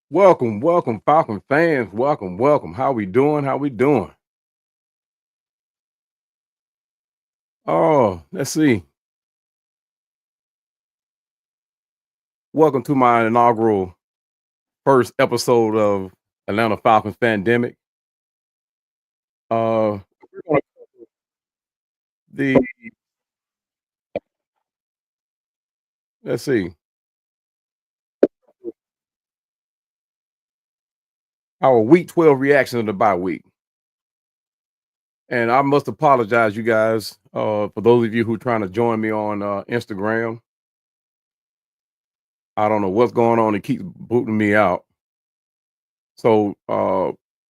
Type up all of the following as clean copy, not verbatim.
Welcome, Falcon fans. Welcome. How we doing? How we doing? Oh, let's see. Welcome to my inaugural first episode of Atlanta Falcons Fandemic. We're gonna- the let's see our Week 12 reaction of the bye week, and I must apologize, you guys, for those of you who are trying to join me on Instagram. I don't know what's going on; it keeps booting me out. So,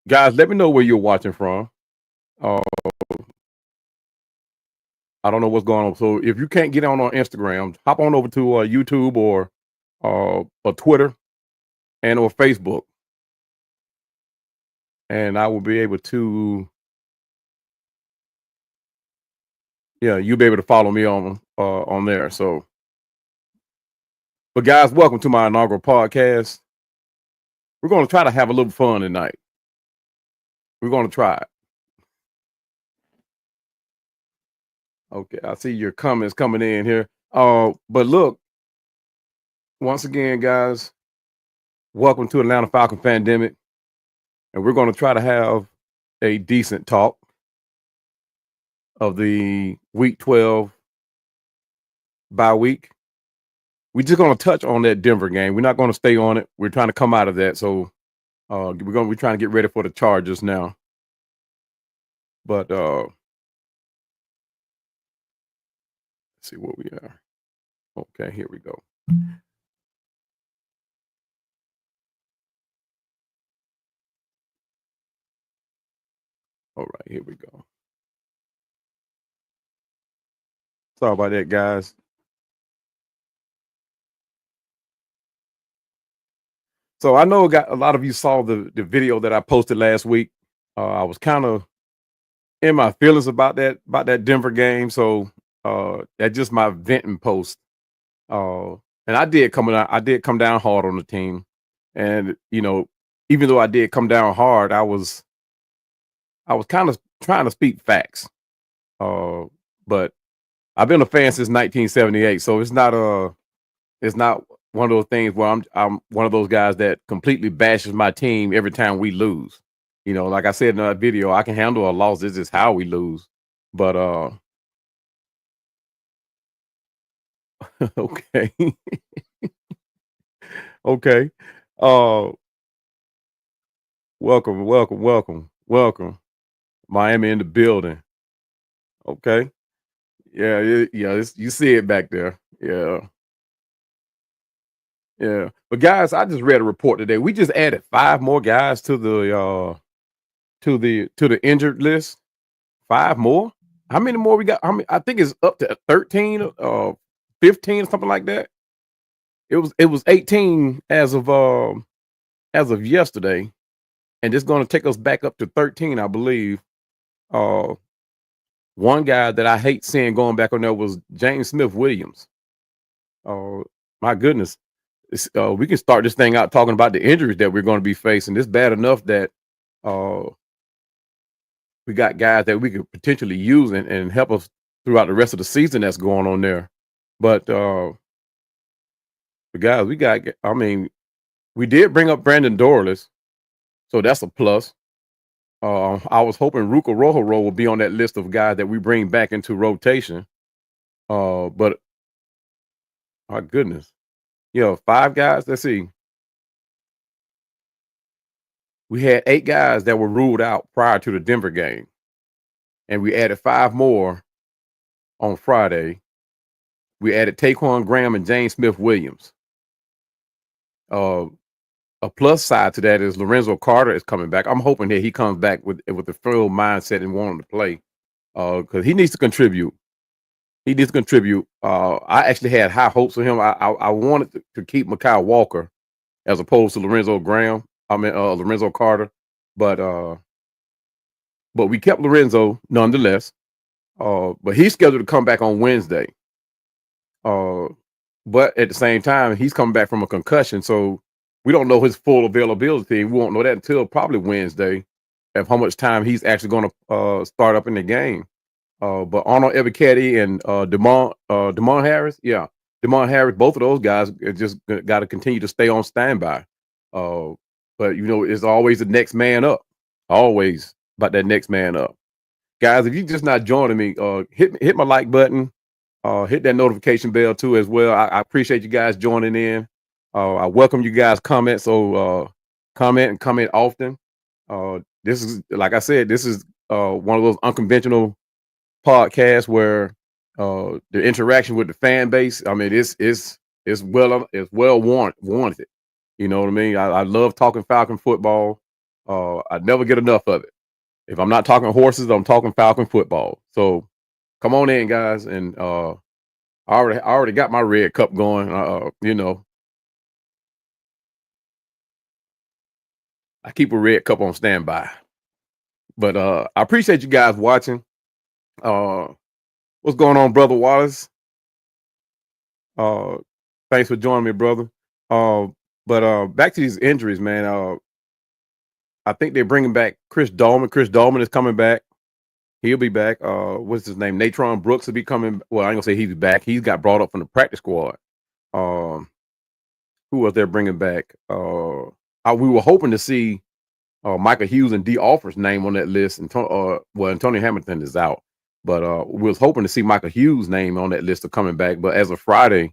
guys, let me know where you're watching from. Uh, I don't know what's going on. So if you can't get on Instagram, hop on over to YouTube or Twitter and or Facebook, and I will be able to. Yeah, you'll be able to follow me on there. So, but guys, welcome to my inaugural podcast. We're going to try to have a little fun tonight. We're going to try it. Okay, I see your comments coming in here. But look, once again, guys, welcome to Atlanta Falcon Fandemic, and we're going to try to have a decent talk of the Week 12 bye week. We're just going to touch on that Denver game. We're not going to stay on it. We're trying to come out of that. So we're trying to get ready for the Chargers now. But let's see what we are. Okay, here we go. All right, here we go. Sorry about that, guys. So I know got a lot of you saw the video that I posted last week. I was kind of in my feelings about that Denver game. So that's just my venting post. Uh, and I did come down hard on the team. And even though I did come down hard, I was kind of trying to speak facts. But I've been a fan since 1978, so it's not one of those things where I'm one of those guys that completely bashes my team every time we lose. Like I said in that video, I can handle a loss. This is how we lose. But okay, okay. Uh, welcome. Miami in the building. Okay. Yeah. You see it back there. Yeah. Yeah. But guys, I just read a report today. We just added 5 more guys to the injured list. 5 more? How many more we got? How many? I think it's up to 13, 15, something like that. It was 18 as of yesterday, and it's going to take us back up to 13, I believe. Uh, One guy that I hate seeing going back on there was James Smith Williams. My goodness, we can start this thing out talking about the injuries that we're going to be facing. It's bad enough that uh, we got guys that we could potentially use and help us throughout the rest of the season that's going on there. But the guys we got, I mean, we did bring up Brandon Dorless, so that's a plus. I was hoping Ruka Rohoro will be on that list of guys that we bring back into rotation. But my goodness, 5 guys. Let's see. We had 8 guys that were ruled out prior to the Denver game, and we added 5 more on Friday. We added Taquan Graham and James Smith Williams. Uh, a plus side to that is Lorenzo Carter is coming back. I'm hoping that he comes back with the full mindset and wanting to play, because he needs to contribute. He needs to contribute. I actually had high hopes for him. I wanted to keep Mekhi Walker as opposed to Lorenzo Graham. I mean Lorenzo Carter, but we kept Lorenzo nonetheless. But he's scheduled to come back on Wednesday. Uh, but at the same time, he's coming back from a concussion, so we don't know his full availability. We won't know that until probably Wednesday of how much time he's actually going to start up in the game. But Arnold Ebiketie and Demond Harris, yeah, Demond Harris, both of those guys just got to continue to stay on standby. Uh, but it's always the next man up. Always about that next man up, guys. If you're just not joining me, hit my like button. Hit that notification bell too as well. I appreciate you guys joining in. I welcome you guys' comments. So comment and comment often. This is, like I said, this is one of those unconventional podcasts where the interaction with the fan base. I mean, it's well warranted. You know what I mean? I love talking Falcon football. I never get enough of it. If I'm not talking horses, I'm talking Falcon football. So come on in, guys, and I already got my red cup going. I keep a red cup on standby. But I appreciate you guys watching. What's going on, brother Wallace? Thanks for joining me, brother. But back to these injuries, man. I think they're bringing back Chris Dolman. Chris Dolman is coming back. He'll be back. What's his name? Natron Brooks will be coming. Well, I ain't gonna say he's back. He's got brought up from the practice squad. Who was they bringing back? We were hoping to see Michael Hughes and D. Offers' name on that list. And Antonio Hamilton is out, but we was hoping to see Michael Hughes' name on that list of coming back. But as of Friday,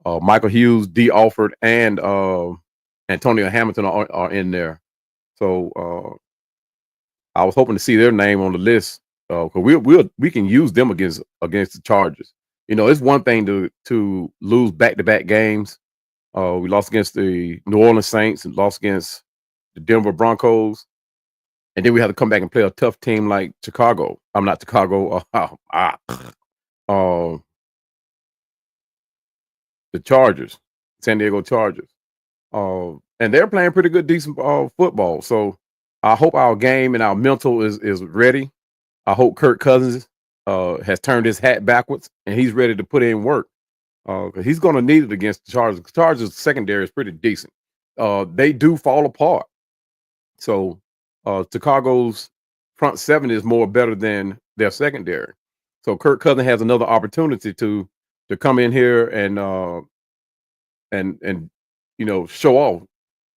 Michael Hughes, D. Offord, and Antonio Hamilton are in there. So I was hoping to see their name on the list because we can use them against the Chargers. It's one thing to lose back-to-back games. We lost against the New Orleans Saints and lost against the Denver Broncos, and then we had to come back and play a tough team like Chicago. I'm not Chicago. The Chargers, San Diego Chargers. And they're playing pretty good, decent football. So I hope our game and our mental is ready. I hope Kirk Cousins has turned his hat backwards and he's ready to put in work. Because he's going to need it against the Chargers. The Chargers secondary is pretty decent. They do fall apart. So Chicago's front seven is more better than their secondary. So Kirk Cousins has another opportunity to come in here and show off.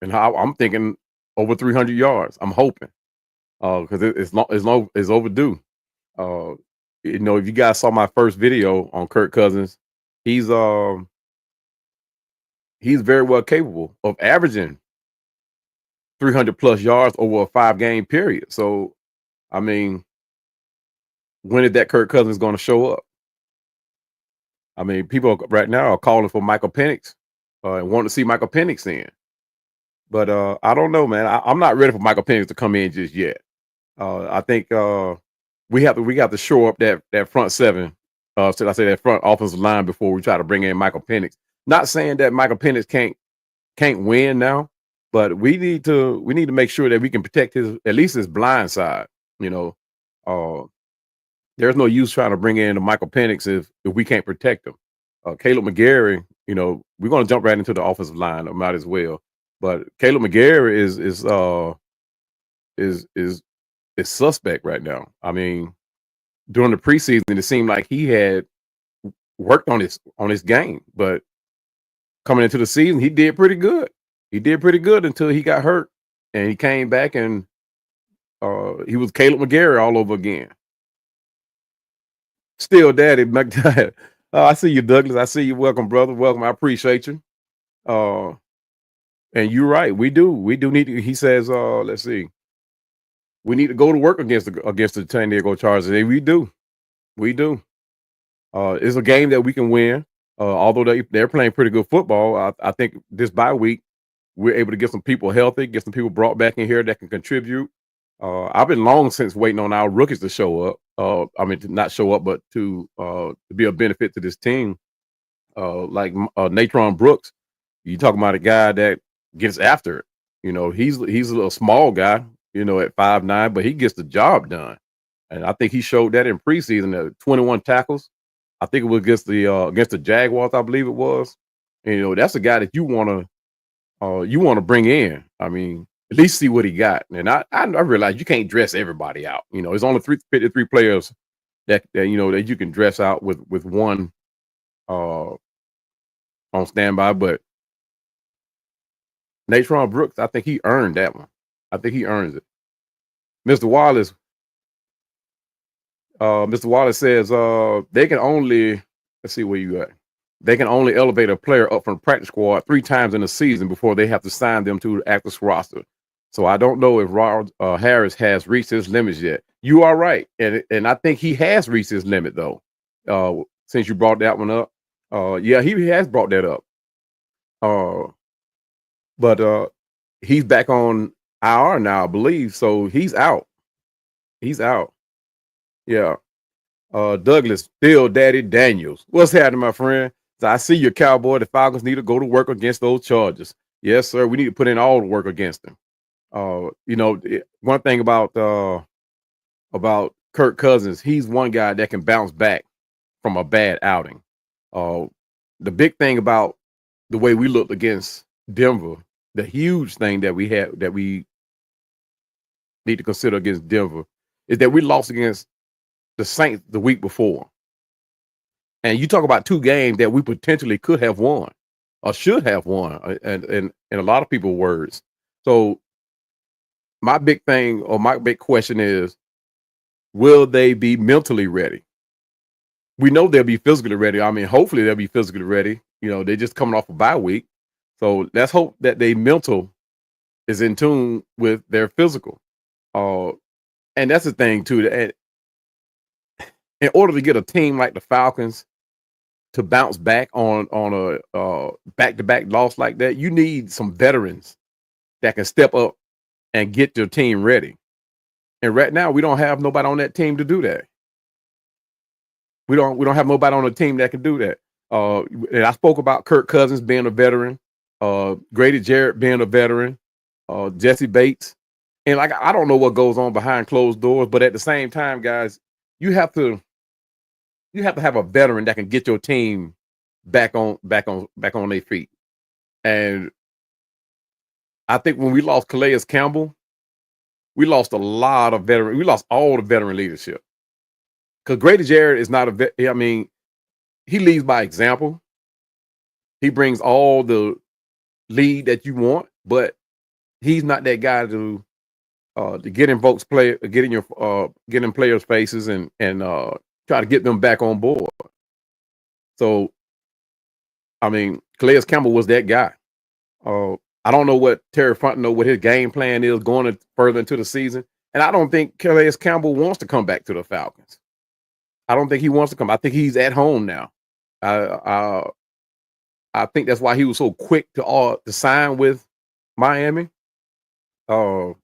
And I'm thinking over 300 yards. I'm hoping because it's overdue. If you guys saw my first video on Kirk Cousins, he's very well capable of averaging 300 plus yards over a 5-game period. So, I mean, when is that Kirk Cousins going to show up? I mean, people right now are calling for Michael Penix and want to see Michael Penix in. But I don't know, man. I'm not ready for Michael Penix to come in just yet. I think we have to shore up that front seven. Should I say that front offensive line before we try to bring in Michael Penix? Not saying that Michael Penix can't win now, but we need to make sure that we can protect at least his blind side. There's no use trying to bring in Michael Penix if we can't protect him. Caleb McGarry, we're going to jump right into the offensive line. Might as well. But Caleb McGarry is suspect right now. I mean, during the preseason, it seemed like he had worked on his game, but coming into the season, he did pretty good. He did pretty good until he got hurt, and he came back and he was Caleb McGarry all over again. Still, Daddy, I see you, Douglas. I see you. Welcome, brother. Welcome. I appreciate you. And you're right. We do need to. He says, let's see. We need to go to work against the San Diego Chargers. And we do. It's a game that we can win. Although they're playing pretty good football, I think this bye week we're able to get some people healthy, get some people brought back in here that can contribute. I've been long since waiting on our rookies to show up. I mean, to not show up, but to be a benefit to this team. Like Natron Brooks, you talking about a guy that gets after it. He's a little small guy, at 5'9", but he gets the job done. And I think he showed that in preseason, 21 tackles. I think it was against the Jaguars, I believe it was. And, that's a guy that you want you want to bring in. I mean, at least see what he got. And I realize you can't dress everybody out. You know, there's only 53 players that you know that you can dress out with one uh on standby. But Natron Brooks, I think he earned that one. I think he earns it. Mr. Wallace, Mr. Wallace says they can only let's see where you at. They can only elevate a player up from the practice squad 3 times in a season before they have to sign them to the active roster. So I don't know if Rod Harris has reached his limits yet. You are right, and I think he has reached his limit though. Since you brought that one up, yeah, he has brought that up. But he's back on IR now, I believe. So he's out. He's out. Yeah. Douglas, Bill Daddy Daniels. What's happening, my friend? So I see your Cowboy. The Falcons need to go to work against those Chargers. Yes, sir. We need to put in all the work against them. You know, one thing about Kirk Cousins, he's one guy that can bounce back from a bad outing. The big thing about the way we looked against Denver, the huge thing that we had that we need to consider against Denver is that we lost against the Saints the week before. And you talk about 2 games that we potentially could have won or should have won, and in a lot of people's words. So my big thing or my big question is, will they be mentally ready? We know they'll be physically ready. I mean, hopefully they'll be physically ready. You know, they're just coming off a bye week. So let's hope that their mental is in tune with their physical. And that's the thing too. That in order to get a team like the Falcons to bounce back on a back-to-back loss like that, you need some veterans that can step up and get your team ready. And right now, we don't have nobody on that team to do that. We don't have nobody on the team that can do that. And I spoke about Kirk Cousins being a veteran, Grady Jarrett being a veteran, Jesse Bates. And like I don't know what goes on behind closed doors, but at the same time, guys, you have to have a veteran that can get your team back on their feet. And I think when we lost Calais Campbell, we lost a lot of veteran. We lost all the veteran leadership. Because Grady Jarrett is not a vet. I mean, he leads by example. He brings all the lead that you want, but he's not that guy to get in get in players' faces and try to get them back on board. So, I mean, Calais Campbell was that guy. I don't know what Terry Fontenot, what his game plan is going further into the season. And I don't think Calais Campbell wants to come back to the Falcons. I don't think he wants to come. I think he's at home now. I think that's why he was so quick to sign with Miami. And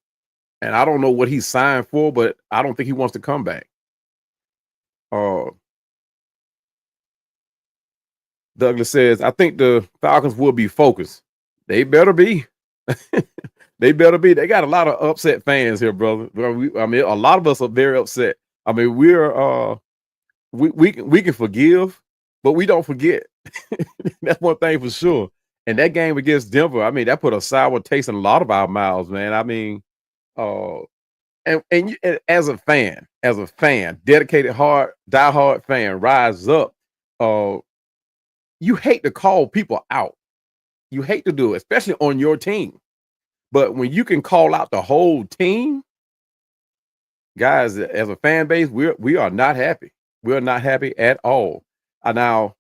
I don't know what he signed for, but I don't think he wants to come back. Douglas says, I think the Falcons will be focused. They better be. They better be. They got a lot of upset fans here, brother. I mean, a lot of us are very upset. I mean, we can forgive, but we don't forget. That's one thing for sure. And that game against Denver, I mean, that put a sour taste in a lot of our mouths, man. I mean, and as a fan, dedicated, diehard fan, rise up. You hate to call people out. You hate to do it, especially on your team. But when you can call out the whole team, guys, as a fan base, we are not happy. We are not happy at all. Now,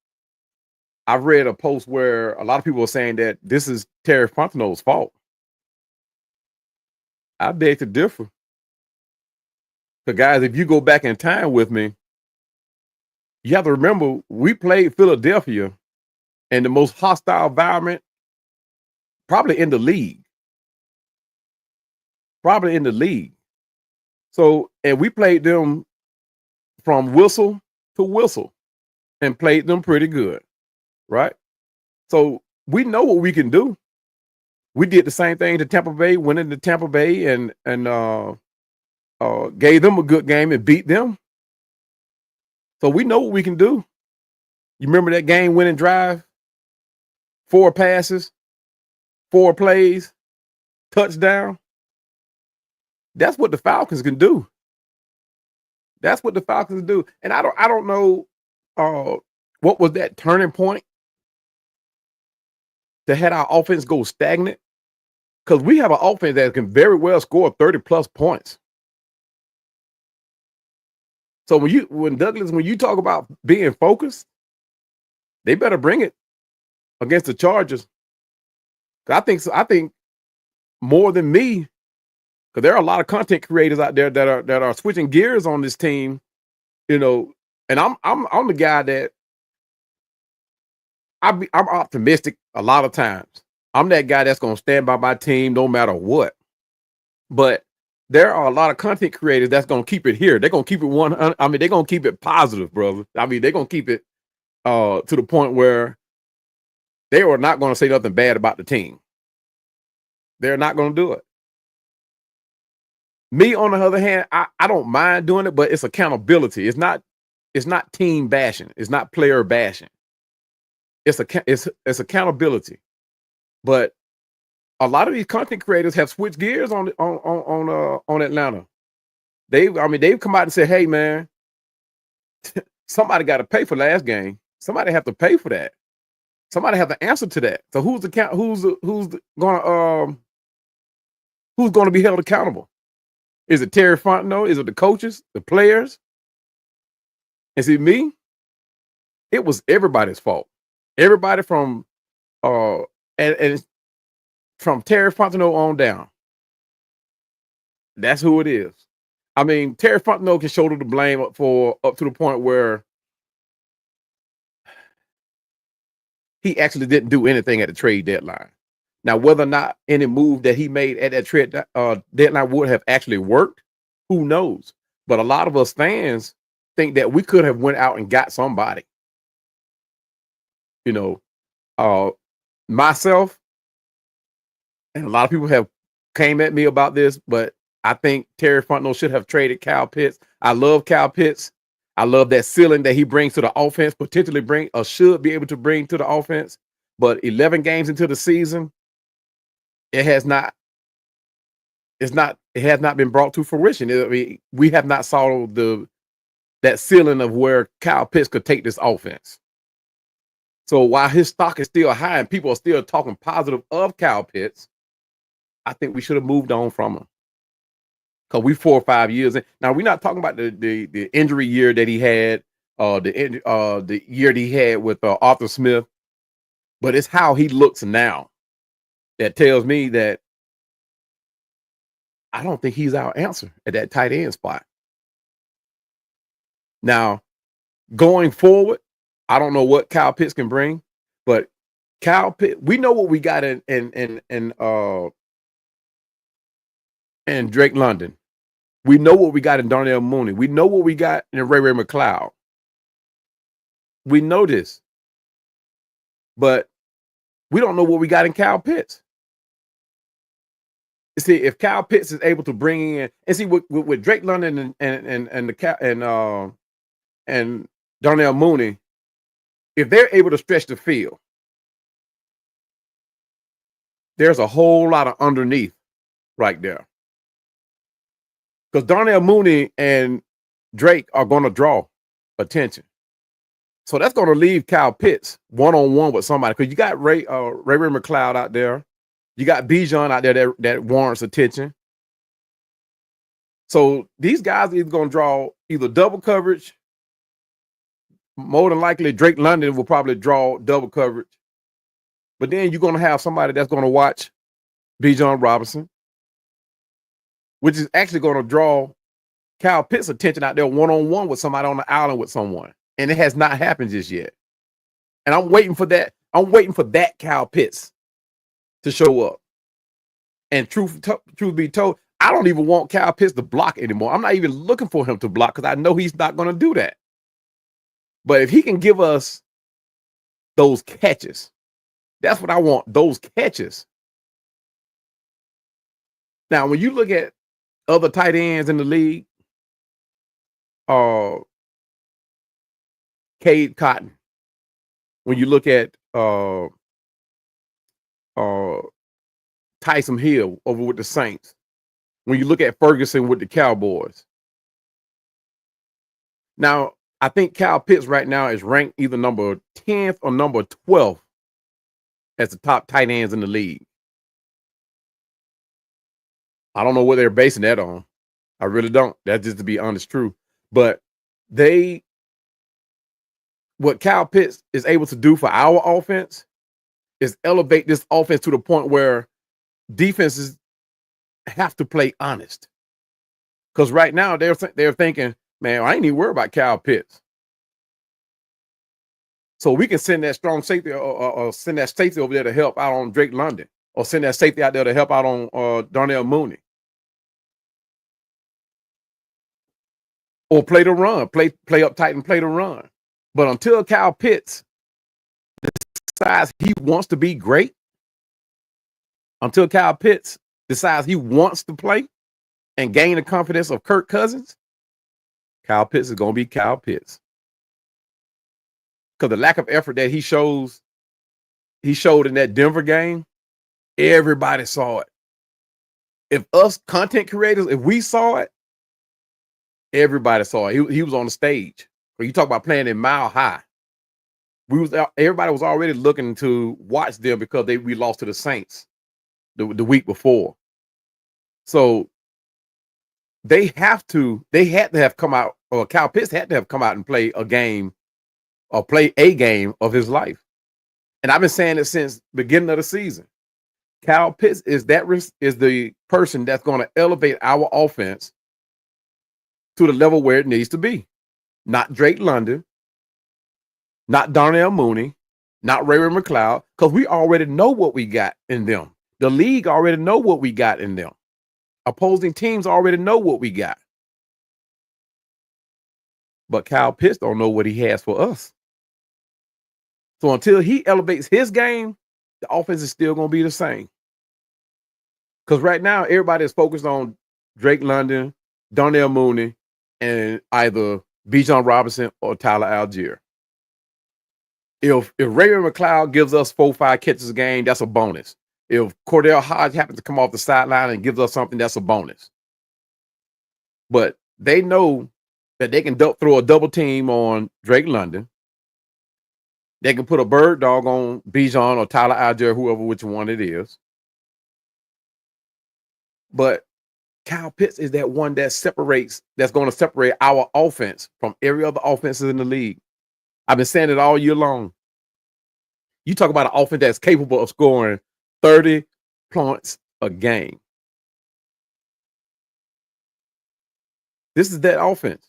I've read a post where a lot of people are saying that this is Terry Fontenot's fault. I beg to differ. So, guys, if you go back in time with me, you have to remember we played Philadelphia in the most hostile environment probably in the league. So, and we played them from whistle to whistle and played them pretty good, right? So we know what we can do. We did the same thing to Tampa Bay, went into Tampa Bay and gave them a good game and beat them. So we know what we can do. You remember that game-winning drive? 4 passes, 4 plays, touchdown. That's what the Falcons can do. That's what the Falcons do. And I don't know uh what was that turning point to have our offense go stagnant. Because we have an offense that can very well score 30 plus points. So when you talk about being focused, they better bring it against the Chargers. I think more than me, because there are a lot of content creators out there that are switching gears on this team, you know. And I'm the guy that I'm optimistic a lot of times. I'm that guy that's gonna stand by my team no matter what. But there are a lot of content creators that's gonna keep it here. They're gonna keep it one. I mean, they're gonna keep it positive, brother. I mean, they're gonna keep it to the point where they are not gonna say nothing bad about the team. They're not gonna do it. Me, on the other hand, I don't mind doing it, but it's accountability. It's not team bashing. It's not player bashing. It's accountability. But a lot of these content creators have switched gears on Atlanta. They've come out and said, "Hey, man, somebody got to pay for last game. Somebody have to pay for that. Somebody have to answer to that. So who's gonna be held accountable? Is it Terry Fontenot? Is it the coaches, the players? And see, me, it was everybody's fault. Everybody from and from Terry Fontenot on down. That's who it is. I mean, Terry Fontenot can shoulder the blame up to the point where he actually didn't do anything at the trade deadline. Now, whether or not any move that he made at that trade deadline would have actually worked, who knows? But a lot of us fans think that we could have went out and got somebody. You know, myself and a lot of people have came at me about this, but I think Terry Fontenot should have traded Kyle Pitts. I love Kyle Pitts. I love that ceiling that he brings to the offense, potentially bring or should be able to bring to the offense. But 11 games into the season, it has not been brought to fruition. I mean, we have not saw that ceiling of where Kyle Pitts could take this offense. So while his stock is still high and people are still talking positive of Kyle Pitts, I think we should have moved on from him. Because we 4 or 5 years in. Now, we're not talking about the injury year that he had, the year that he had with Arthur Smith, but it's how he looks now that tells me that I don't think he's our answer at that tight end spot. Now, going forward, I don't know what Kyle Pitts can bring, but Kyle Pitts, we know what we got in Drake London. We know what we got in Darnell Mooney. We know what we got in Ray McCloud. We know this, but we don't know what we got in Kyle Pitts. You see, if Kyle Pitts is able to bring in and see with Drake London and Darnell Mooney, if they're able to stretch the field, there's a whole lot of underneath right there. Because Darnell Mooney and Drake are going to draw attention. So that's going to leave Kyle Pitts one-on-one with somebody. Because you got Ray McCloud out there. You got Bijan out there that warrants attention. So these guys are either going to draw either double coverage. More than likely, Drake London will probably draw double coverage. But then you're going to have somebody that's going to watch Bijan Robinson, which is actually going to draw Kyle Pitts' attention out there one-on-one with somebody on the island with someone. And it has not happened just yet. And I'm waiting for that. I'm waiting for that Kyle Pitts to show up. And truth be told, I don't even want Kyle Pitts to block anymore. I'm not even looking for him to block because I know he's not going to do that. But if he can give us those catches, that's what I want, those catches. Now, when you look at other tight ends in the league, Cade Cotton. When you look at Tyson Hill over with the Saints. When you look at Ferguson with the Cowboys. Now, I think Kyle Pitts right now is ranked either number 10th or number 12th as the top tight ends in the league. I don't know what they're basing that on. I really don't. That's just to be honest, true. But what Kyle Pitts is able to do for our offense is elevate this offense to the point where defenses have to play honest. Because right now they're thinking, man, I ain't even worried about Kyle Pitts. So we can send that strong safety or send that safety over there to help out on Drake London, or send that safety out there to help out on Darnell Mooney. Or play the run, play up tight and play the run. But until Kyle Pitts decides he wants to be great, until Kyle Pitts decides he wants to play and gain the confidence of Kirk Cousins, Kyle Pitts is going to be Kyle Pitts. Because the lack of effort that he showed in that Denver game, everybody saw it. If us content creators, if we saw it, everybody saw it. He was on the stage. When you talk about playing in Mile High, everybody was already looking to watch them because we lost to the Saints the week before. So they had to have come out, or Kyle Pitts had to have come out and play a game of his life. And I've been saying it since the beginning of the season. Kyle Pitts is the person that's going to elevate our offense to the level where it needs to be. Not Drake London, not Darnell Mooney, not Ray McLeod, because we already know what we got in them. The league already know what we got in them. Opposing teams already know what we got. But Kyle Pitts don't know what he has for us. So until he elevates his game, the offense is still going to be the same. Because right now, everybody is focused on Drake London, Darnell Mooney, and either Bijan Robinson or Tyler Algier. If Ray McLeod gives us 4-5 catches a game, that's a bonus. If Cordell Hodge happens to come off the sideline and gives us something, that's a bonus. But they know that they can throw a double team on Drake London. They can put a bird dog on Bijan or Tyler Algier, which one it is. But Kyle Pitts is that one that's going to separate our offense from every other offense in the league. I've been saying it all year long. You talk about an offense that's capable of scoring 30 points a game. This is that offense.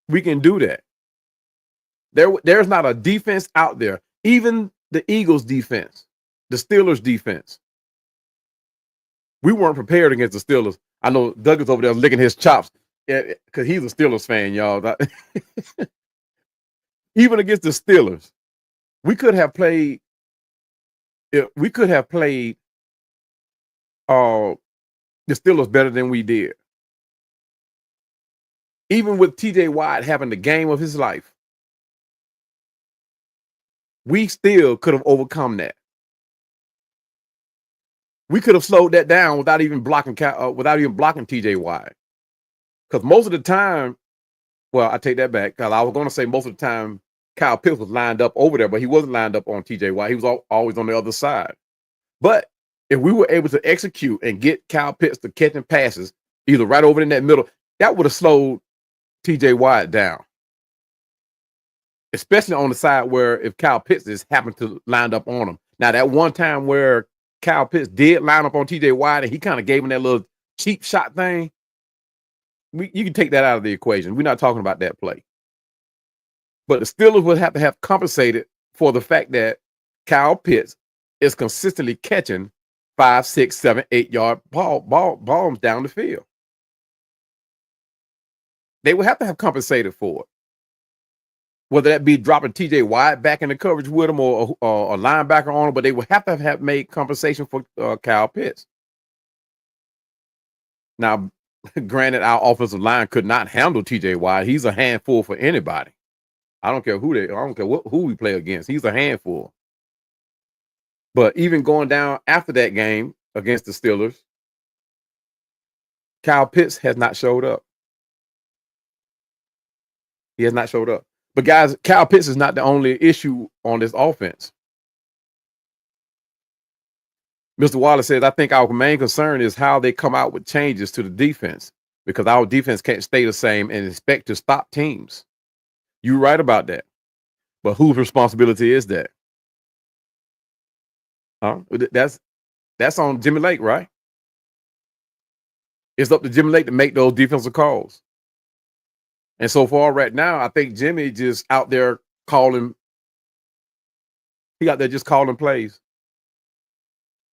We can do that. There's not a defense out there. Even the Eagles defense, the Steelers defense. We weren't prepared against the Steelers. I know Doug is over there licking his chops because he's a Steelers fan, y'all. Even against the Steelers, we could have played. We could have played the Steelers better than we did. Even with TJ Watt having the game of his life, we still could have overcome that. We could have slowed that down without even blocking TJ Watt. Because most of the time, well, I take that back, because I was going to say most of the time Kyle Pitts was lined up over there, but he wasn't lined up on TJ Watt. He was always on the other side. But if we were able to execute and get Kyle Pitts to catching passes, either right over in that middle, that would have slowed TJ Watt down. Especially on the side where if Kyle Pitts is happened to line up on him. Now, that one time where Kyle Pitts did line up on TJ Watt and he kind of gave him that little cheap shot thing, you can take that out of the equation. We're not talking about that play. But the Steelers would have to have compensated for the fact that Kyle Pitts is consistently catching 5, 6, 7, 8-yard balls down the field. They would have to have compensated for it. Whether that be dropping TJ Watt back in the coverage with him or a linebacker on him, but they would have to have made compensation for Kyle Pitts. Now, granted, our offensive line could not handle TJ Watt. He's a handful for anybody. I don't care who we play against. He's a handful. But even going down after that game, against the Steelers. Kyle Pitts has not showed up. He has not showed up. But guys, Kyle Pitts is not the only issue on this offense. Mr. Wallace says, I think our main concern is how they come out with changes to the defense because our defense can't stay the same and expect to stop teams. You're right about that. But whose responsibility is that? Huh? That's on Jimmy Lake, right? It's up to Jimmy Lake to make those defensive calls. And so far right now, I think Jimmy just out there calling. He out there just calling plays.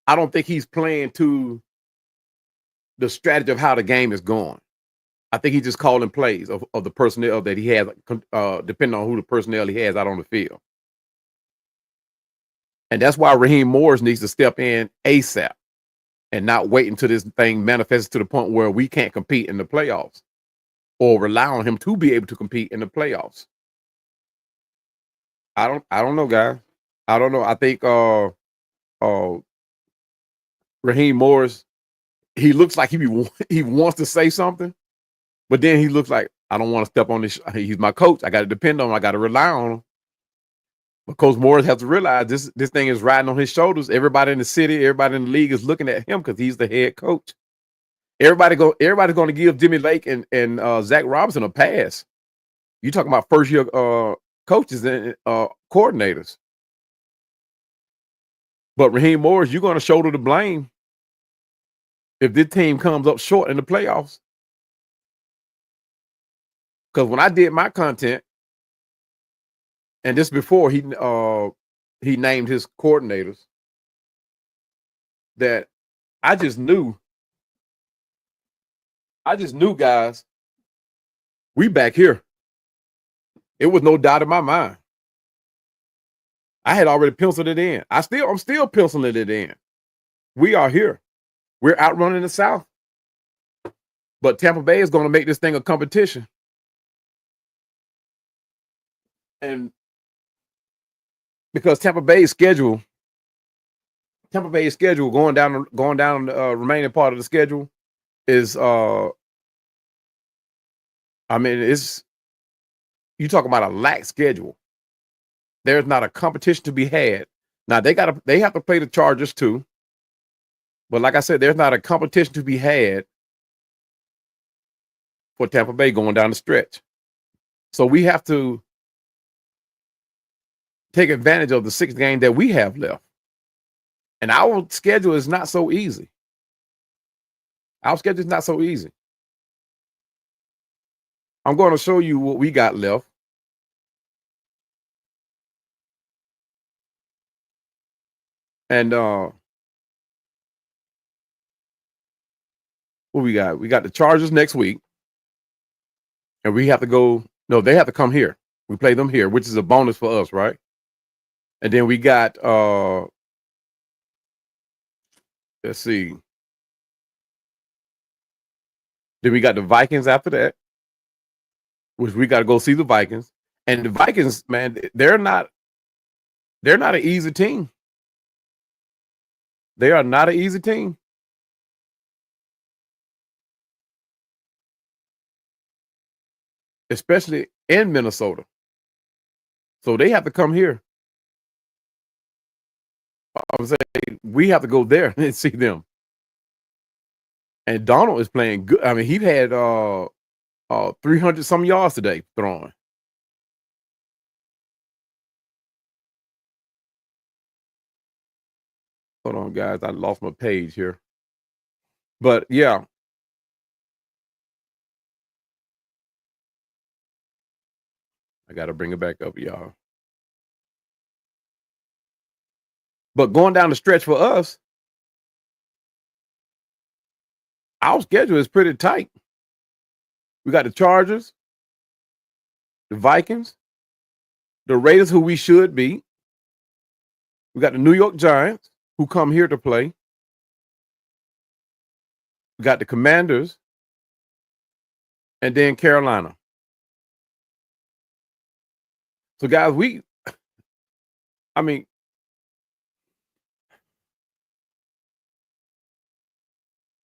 I don't think he's playing to the strategy of how the game is going. I think he's just calling plays of the personnel that he has, depending on who the personnel he has out on the field. And that's why Raheem Morris needs to step in ASAP and not wait until this thing manifests to the point where we can't compete in the playoffs or rely on him to be able to compete in the playoffs. I don't know, guys. I don't know. I think Raheem Morris, he looks like he wants to say something, but then he looks like, I don't want to step on this. He's my coach. I got to depend on him. I got to rely on him. But Coach Morris has to realize this thing is riding on his shoulders. Everybody in the city, everybody in the league is looking at him because he's the head coach. Everybody's going to give Jimmy Lake and Zach Robinson a pass. You talking about first year coaches and coordinators. But Raheem Morris, you're going to shoulder the blame if this team comes up short in the playoffs. Because when I did my content, and this before he named his coordinators, that I just knew, guys, we back here. It was no doubt in my mind. I had already penciled it in. I'm still penciling it in. We are here. We're outrunning the South. But Tampa Bay is going to make this thing a competition. And because Tampa Bay's schedule going down the remaining part of the schedule is it's, you talk about a lax schedule. There's not a competition to be had. Now they have to play the Chargers too. But like I said, there's not a competition to be had for Tampa Bay going down the stretch. So we have to take advantage of the 6th game that we have left. And our schedule is not so easy. Our schedule is not so easy. I'm going to show you what we got left. And what we got? We got the Chargers next week. And we have to go. No, they have to come here. We play them here, which is a bonus for us, right? And then we got let's see. Then we got the Vikings after that, which we got to go see the Vikings. And the Vikings, man, they're not an easy team. They are not an easy team. Especially in Minnesota. So they have to come here. I would say we have to go there and see them. And Donald is playing good. I mean, he had 300 some yards today throwing. Hold on, guys. I lost my page here. But yeah. I got to bring it back up, y'all. But going down the stretch for us, our schedule is pretty tight. We got the Chargers, the Vikings, the Raiders, who we should beat. We got the New York Giants, who come here to play. We got the Commanders, and then Carolina. So, guys,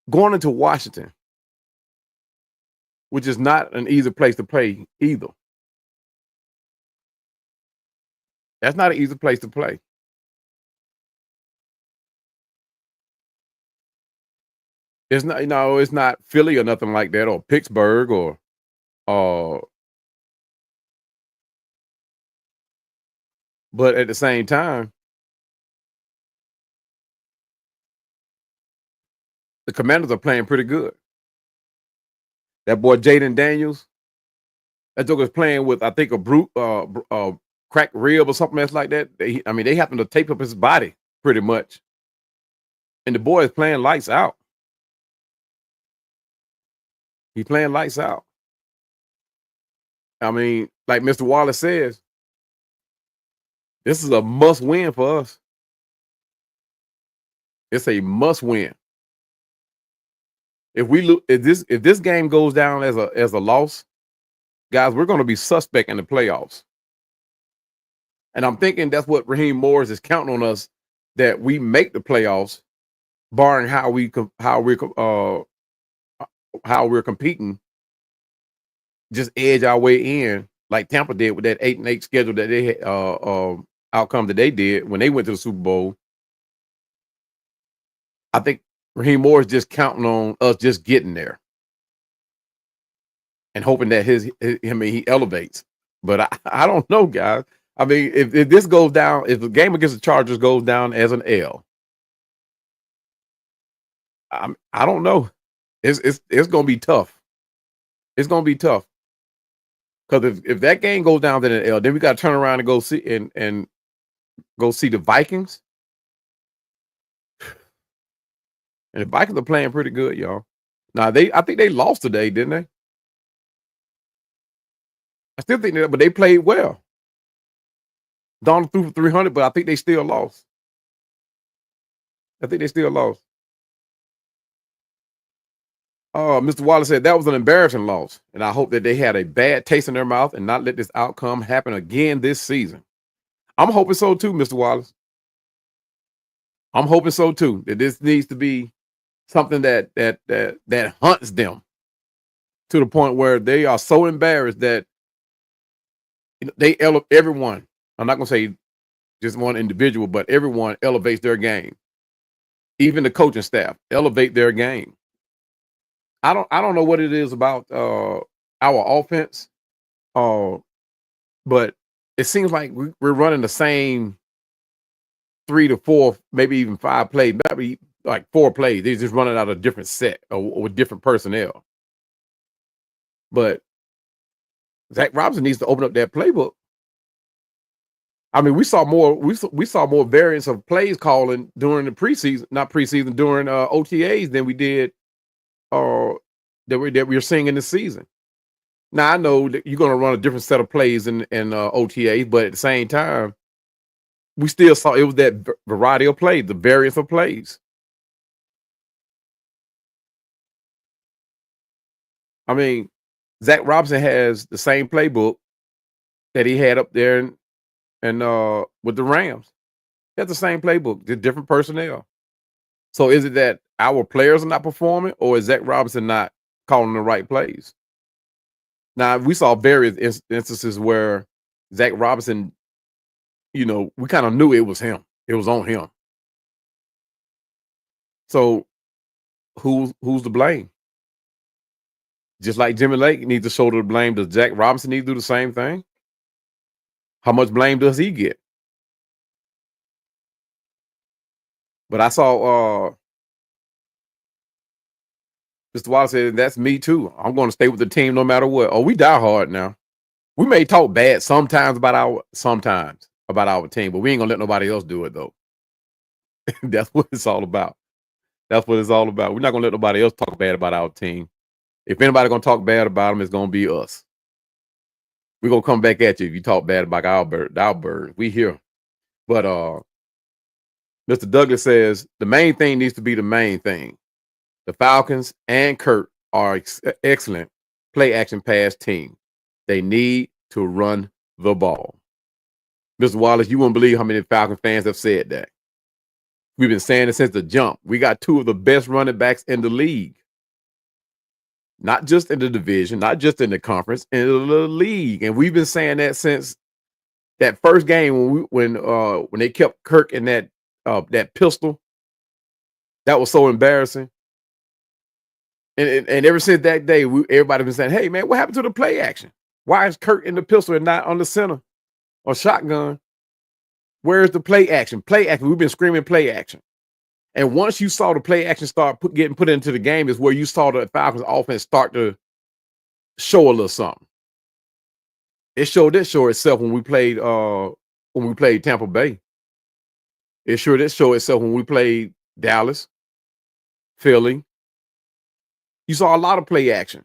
going into Washington, which is not an easy place to play either. That's not an easy place to play. It's not, it's not Philly or nothing like that, or Pittsburgh, or uh but at the same time, the Commanders are playing pretty good. That boy Jaden Daniels, that joker's playing with, I think, a cracked rib or something else like that. They happen to tape up his body pretty much, and the boy is playing lights out. He's playing lights out. Like Mr. Wallace says, this is a must win for us. It's a must win. If this game goes down as a loss, guys, we're going to be suspect in the playoffs. And I'm thinking that's what Raheem Morris is counting on us, that we make the playoffs, barring how we're competing. Just edge our way in, like Tampa did with that 8-8 schedule that they had, outcome that they did when they went to the Super Bowl. I think Raheem Morris just counting on us just getting there and hoping that he elevates. But I don't know, guys. If this goes down, if the game against the Chargers goes down as an L, I don't know. It's going to be tough. It's going to be tough. Because if that game goes down to an L, then we got to turn around and go see and go see the Vikings. And the Vikings are playing pretty good, y'all. Now I think they lost today, didn't they? I still think that, but they played well. Donald threw for 300, but I think they still lost. Mr. Wallace said that was an embarrassing loss, and I hope that they had a bad taste in their mouth and not let this outcome happen again this season. I'm hoping so too, Mr. Wallace. I'm hoping so too, that this needs to be something that hunts them to the point where they are so embarrassed that they elevate everyone. I'm not going to say just one individual, but everyone elevates their game. Even the coaching staff elevate their game. I don't know what it is about our offense, but it seems like we're running the same 3 to 4, maybe even 5 plays, maybe like 4 plays. They're just running out a different set or with different personnel. But Zach Robinson needs to open up that playbook. We saw more variants of plays calling during the preseason, during OTAs than we did that we're seeing in the season. Now I know that you're going to run a different set of plays in OTAs, but at the same time, we still saw it was that variety of plays, the variance of plays. Zach Robinson has the same playbook that he had up there and with the Rams. He has the same playbook, just different personnel. So is it that our players are not performing, or is Zach Robinson not calling the right plays? Now, we saw various instances where Zach Robinson, we kind of knew it was him. It was on him. So who's to blame? Just like Jimmy Lake needs to shoulder the blame, does Zach Robinson need to do the same thing? How much blame does he get? But I saw Mr. Wallace said, that's me too. I'm going to stay with the team no matter what. Oh, we die hard now. We may talk bad sometimes about our team, but we ain't going to let nobody else do it, though. That's what it's all about. We're not going to let nobody else talk bad about our team. If anybody going to talk bad about them, it's going to be us. We're going to come back at you if you talk bad about our bird. We here. But Mr. Douglas says the main thing needs to be the main thing. The Falcons and Kurt are excellent play action pass team. They need to run the ball. Mr. Wallace, you won't believe how many Falcon fans have said that. We've been saying it since the jump. We got two of the best running backs in the league. Not just in the division, not just in the conference, in the league. And we've been saying that since that first game when they kept Kirk in that pistol. That was so embarrassing. And ever since that day, everybody been saying, "Hey man, what happened to the play action? Why is Kirk in the pistol and not on the center or shotgun? Where's the play action? Play action. We've been screaming play action." And once you saw the play action start getting put into the game, is where you saw the Falcons offense start to show a little something. It showed itself when we played Tampa Bay. It sure did show itself when we played Dallas, Philly. You saw a lot of play action.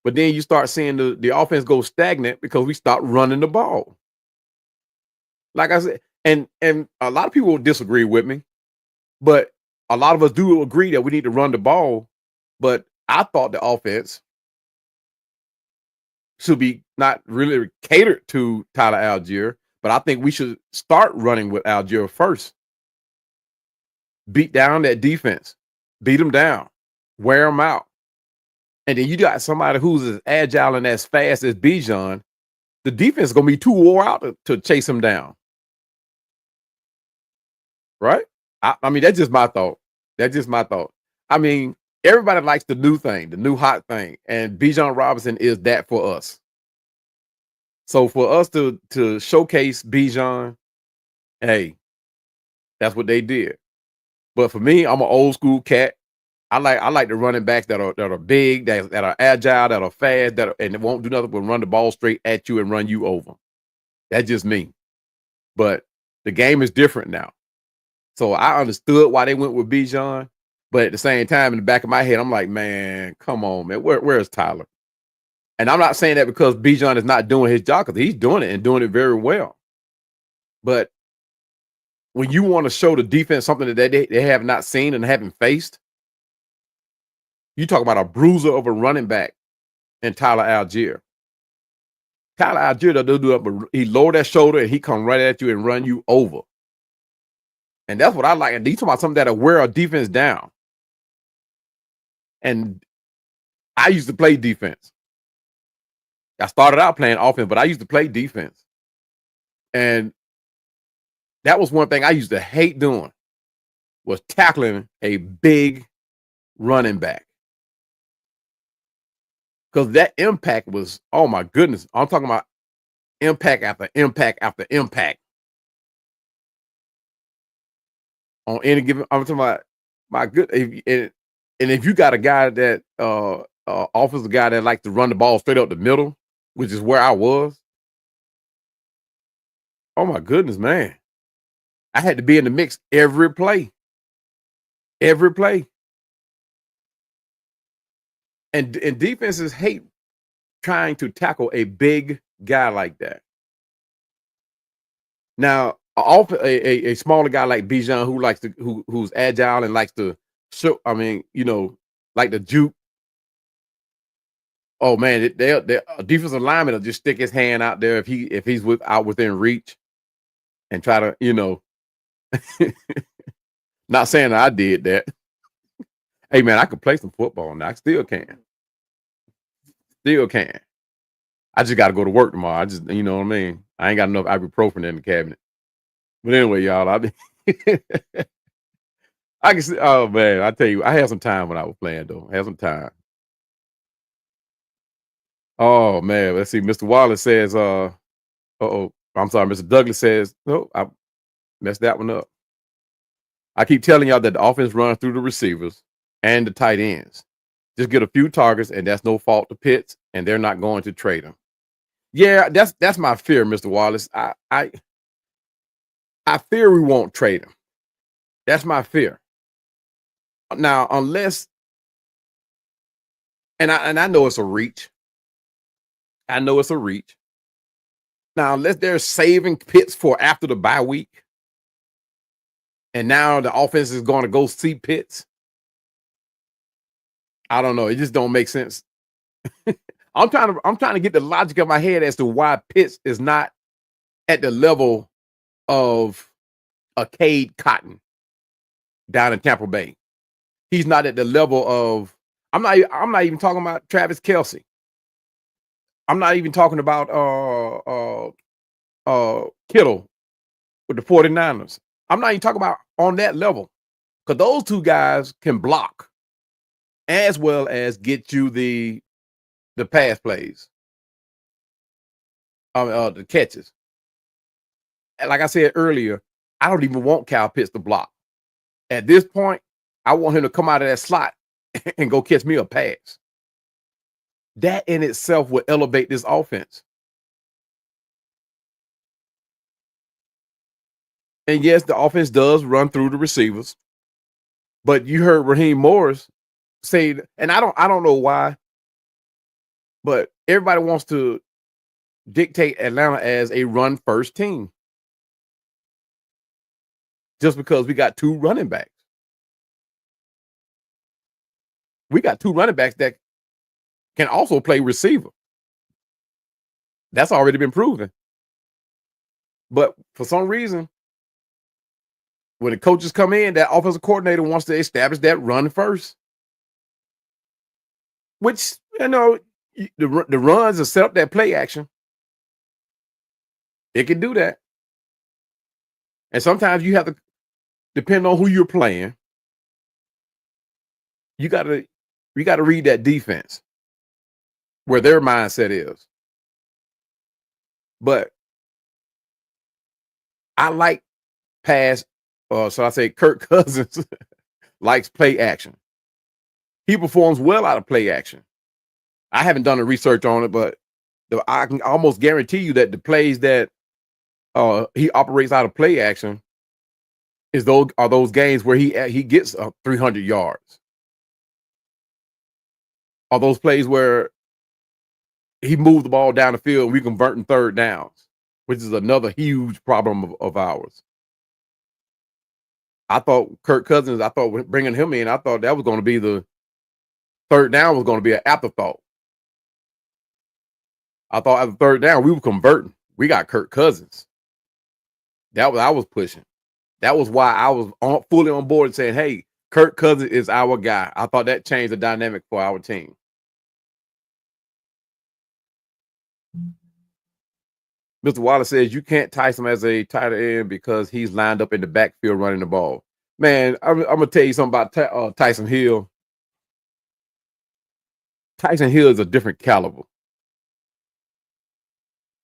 But then you start seeing the offense go stagnant because we stopped running the ball. Like I said, and a lot of people will disagree with me, but a lot of us do agree that we need to run the ball. But I thought the offense should be not really catered to Tyler Algier, but I think we should start running with Algier first. Beat down that defense, beat them down, wear them out. And then you got somebody who's as agile and as fast as Bijan. The defense is going to be too wore out to chase him down. Right? I mean, that's just my thought. That's just my thought. I mean, everybody likes the new thing, the new hot thing. And Bijan Robinson is that for us. So for us to showcase Bijan, hey, that's what they did. But for me, I'm an old school cat. I like the running backs that are big, that are agile, that are fast, and it won't do nothing but run the ball straight at you and run you over. That's just me. But the game is different now. So I understood why they went with Bijan, but at the same time, in the back of my head, I'm like, man, come on, man, where's Tyler? And I'm not saying that because Bijan is not doing his job, because he's doing it and doing it very well. But when you want to show the defense something that they have not seen and haven't faced, you talk about a bruiser of a running back in Tyler Algier. Tyler Algier, he lower that shoulder and he come right at you and run you over. And that's what I like. And you talk about something that'll wear a defense down. And I used to play defense. I started out playing offense, but I used to play defense. And that was one thing I used to hate doing, was tackling a big running back. Because that impact was, oh my goodness, I'm talking about impact after impact after impact. On any given, I'm talking about my good. And if you got a guy that offensive guy that likes to run the ball straight up the middle, which is where I was, oh my goodness, man, I had to be in the mix every play, every play. And defenses hate trying to tackle a big guy like that. Now, a smaller guy like Bijan who's agile and likes to show, I mean, like the juke. Oh man, their defensive lineman will just stick his hand out there if he's out within reach and try to, not saying that I did that. Hey man, I could play some football now. I still can. Still can. I just got to go to work tomorrow. I just, you know what I mean? I ain't got enough ibuprofen in the cabinet. But anyway, y'all, I can see, oh man, I tell you, I had some time when I was playing though. I had some time. Oh man, let's see. Mr. Wallace says, I'm sorry, Mr. Douglas says, no, I messed that one up. I keep telling y'all that the offense runs through the receivers and the tight ends. Just get a few targets, and that's no fault to Pitts, and they're not going to trade him. Yeah, that's my fear, Mr. Wallace. I fear we won't trade him. That's my fear. Now, unless, and I know it's a reach. I know it's a reach. Now, unless they're saving Pitts for after the bye week, and now the offense is going to go see Pitts, I don't know. It just don't make sense. I'm trying to get the logic of my head as to why Pitts is not at the level of a Cade Cotton. down in Tampa Bay. He's not at the level of. I'm not even talking about Travis Kelce. I'm not even talking about Kittle with the 49ers. I'm not even talking about on that level, because those two guys can block as well as get you the pass plays, the catches. And like I said earlier, I don't even want Kyle Pitts to block. At this point, I want him to come out of that slot and go catch me a pass. That in itself will elevate this offense. And yes, the offense does run through the receivers, but you heard Raheem Morris say, and I don't know why, but everybody wants to dictate Atlanta as a run first team just because we got two running backs. We got two running backs that can also play receiver. That's already been proven. But for some reason, when the coaches come in, that offensive coordinator wants to establish that run first. Which, the runs and set up that play action. It can do that. And sometimes you have to, depend on who you're playing, you got to read that defense, where their mindset is. But I like pass, so I say Kirk Cousins likes play action. He performs well out of play action. I haven't done the research on it, but I can almost guarantee you that the plays that he operates out of play action are those games where he gets 300 yards. Are those plays where he moved the ball down the field and we convert in third downs, which is another huge problem of ours. I thought Kirk Cousins, bringing him in, I thought that was going to be the third down was going to be an afterthought. I thought at the third down, we were converting. We got Kirk Cousins. That was I was pushing. That was why I was fully on board and saying, hey, Kirk Cousins is our guy. I thought that changed the dynamic for our team. Mr. Wallace says you can't tice him as a tight end because he's lined up in the backfield running the ball. Man, I'm going to tell you something about Tyson Hill. Tyson Hill is a different caliber.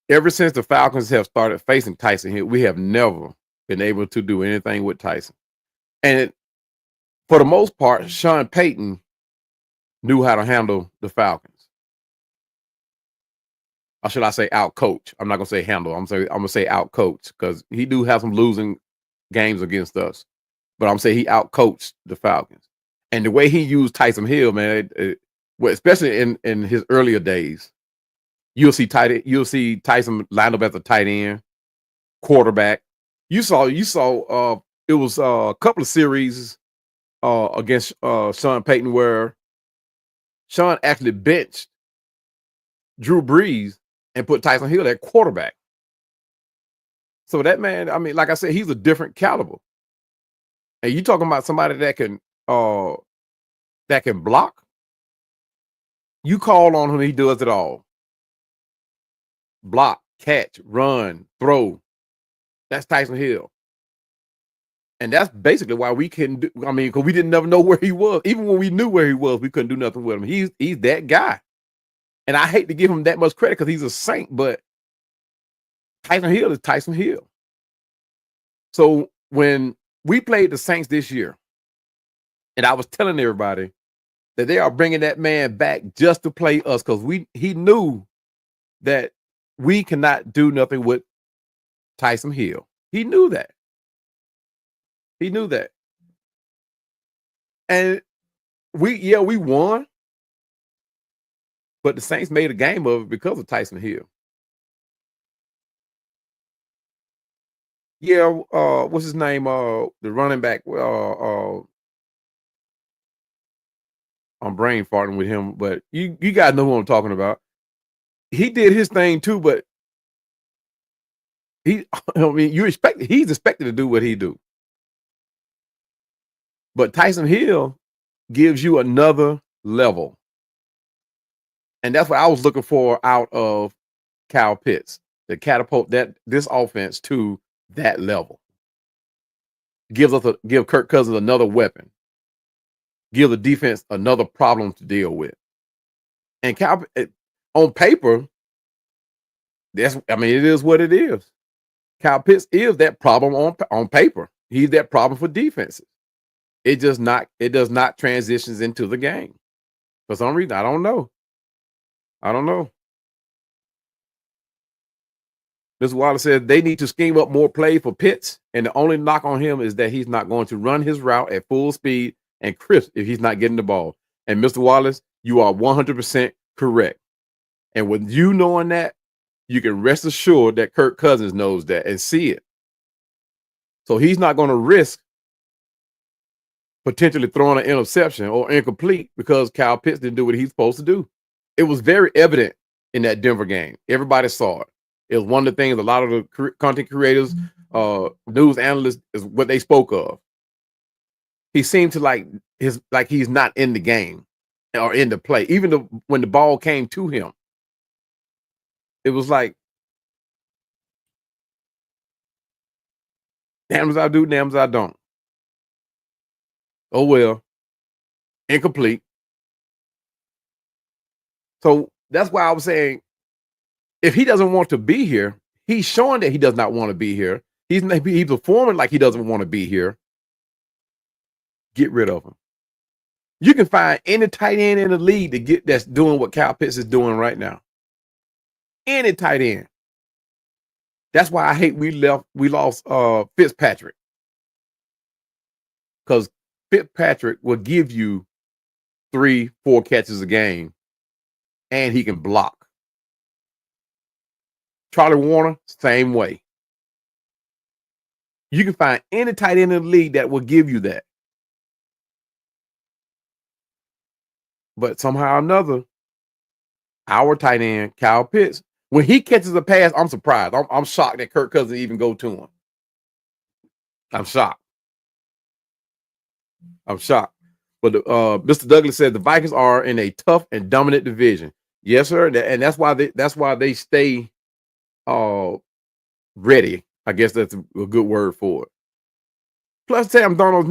Ever since the Falcons have started facing Tyson Hill, we have never been able to do anything with Tyson. And for the most part, Sean Payton knew how to handle the Falcons. Or should I say out-coach? I'm not going to say handle. I'm going to say out-coach, because he do have some losing games against us. But I'm saying he out-coached the Falcons. And the way he used Tyson Hill, man, especially in his earlier days, you'll see Tyson lined up as a tight end, quarterback. You saw it was a couple of series against Sean Payton where Sean actually benched Drew Brees and put Tyson Hill at quarterback. So that man, I mean, like I said, he's a different caliber. And you talking about somebody that can block? You call on him, he does it all. Block, catch, run, throw. That's Tyson Hill. And that's basically why we couldn't do, because we didn't never know where he was. Even when we knew where he was, we couldn't do nothing with him. He's that guy. And I hate to give him that much credit because he's a saint, but Tyson Hill is Tyson Hill. So when we played the Saints this year, and I was telling everybody that they are bringing that man back just to play us, because he knew that we cannot do nothing with Tyson Hill. He knew that. He knew that. And we won. But the Saints made a game of it because of Tyson Hill. Yeah, what's his name? The running back. I'm brain farting with him, but you guys know who I'm talking about. He did his thing too, but he's expected to do what he do. But Tyson Hill gives you another level. And that's what I was looking for out of Kyle Pitts, to catapult this offense to that level. Give Kirk Cousins another weapon. Give the defense another problem to deal with. And Kyle, on paper, it is what it is. Kyle Pitts is that problem on paper. He's that problem for defenses. It does not transitions into the game. For some reason, I don't know. Mr. Wallace says they need to scheme up more play for Pitts, and the only knock on him is that he's not going to run his route at full speed and crisp if he's not getting the ball. And Mr. Wallace, you are 100% correct. And with you knowing that, you can rest assured that Kirk Cousins knows that and see it. So he's not going to risk potentially throwing an interception or incomplete because Kyle Pitts didn't do what he's supposed to do. It was very evident in that Denver game. Everybody saw it. It was one of the things a lot of the content creators, news analysts, is what they spoke of. He seemed to like he's not in the game or in the play. Even when the ball came to him, it was like, damn as I do, damn as I don't. Oh well, incomplete. So that's why I was saying, if he doesn't want to be here, he's showing that he does not want to be here. He's performing like he doesn't want to be here. Get rid of him. You can find any tight end in the league that's doing what Kyle Pitts is doing right now. Any tight end. That's why I hate we lost Fitzpatrick. Because Fitzpatrick will give you 3-4 catches a game, and he can block. Charlie Warner, same way. You can find any tight end in the league that will give you that. But somehow or another, our tight end, Kyle Pitts, when he catches a pass, I'm surprised. I'm shocked that Kirk Cousins even go to him. I'm shocked. But Mr. Douglas said the Vikings are in a tough and dominant division. Yes, sir. And that's why they stay ready. I guess that's a good word for it. Plus, Sam Darnold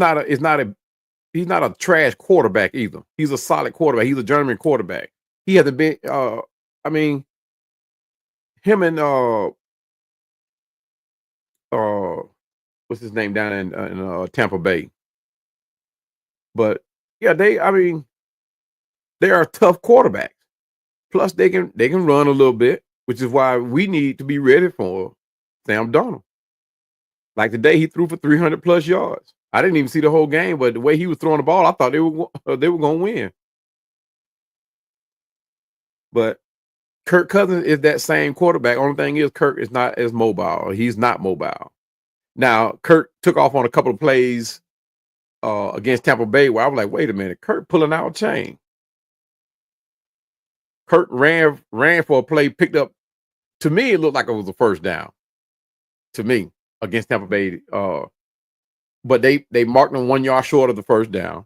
he's not a trash quarterback either. He's a solid quarterback. He's a journeyman quarterback. He hasn't been. Him and what's his name down in Tampa Bay. But yeah, they are tough quarterbacks. Plus, they can run a little bit, which is why we need to be ready for Sam Darnold. Like today, he threw for 300 plus yards. I didn't even see the whole game, but the way he was throwing the ball, I thought they were going to win. But Kirk Cousins is that same quarterback. Only thing is, Kirk is not as mobile. He's not mobile. Now, Kirk took off on a couple of plays against Tampa Bay where I was like, wait a minute, Kirk pulling out a chain. Kirk ran for a play, picked up. To me, it looked like it was a first down. To me, against Tampa Bay, but they marked him 1 yard short of the first down,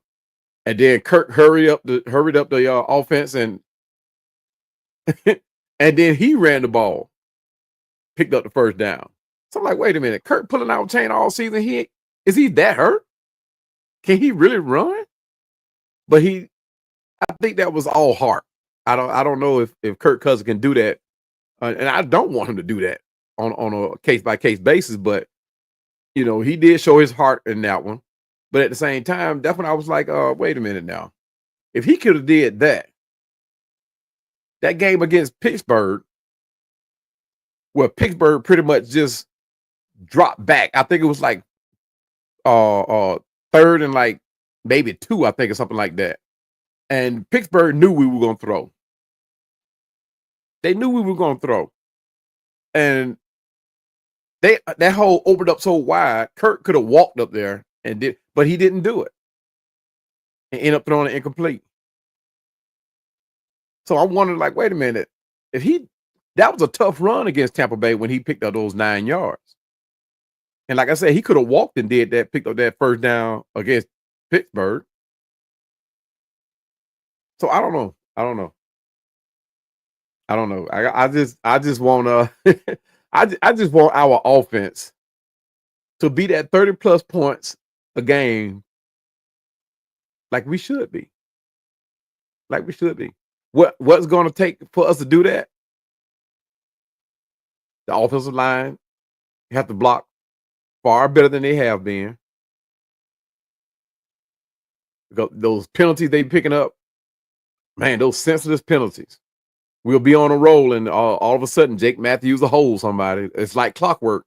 and then Kirk hurried up the offense and and then he ran the ball, picked up the first down. So I'm like, wait a minute, Kirk pulling out a chain all season. Is he that hurt? Can he really run? But I think that was all heart. I don't know if Kirk Cousins can do that, and I don't want him to do that on a case by case basis. But he did show his heart in that one. But at the same time, that's when I was like, wait a minute now. If he could have did that game against Pittsburgh, where Pittsburgh pretty much just dropped back. I think it was like third and like maybe 2, I think, or something like that. And Pittsburgh knew we were going to throw. They knew we were going to throw. And that hole opened up so wide, Kirk could have walked up there but he didn't do it. And ended up throwing it incomplete. So I'm wondering, like, wait a minute. That was a tough run against Tampa Bay when he picked up those 9 yards. And like I said, he could have walked and picked up that first down against Pittsburgh. So I don't know. I don't know. I don't know. I just want I just want our offense to be that 30 plus points a game like we should be. Like we should be. What's going to take for us to do that? The offensive line have to block far better than they have been. Because those penalties they picking up, man, those senseless penalties. We'll be on a roll, and all of a sudden, Jake Matthews will hold somebody. It's like clockwork,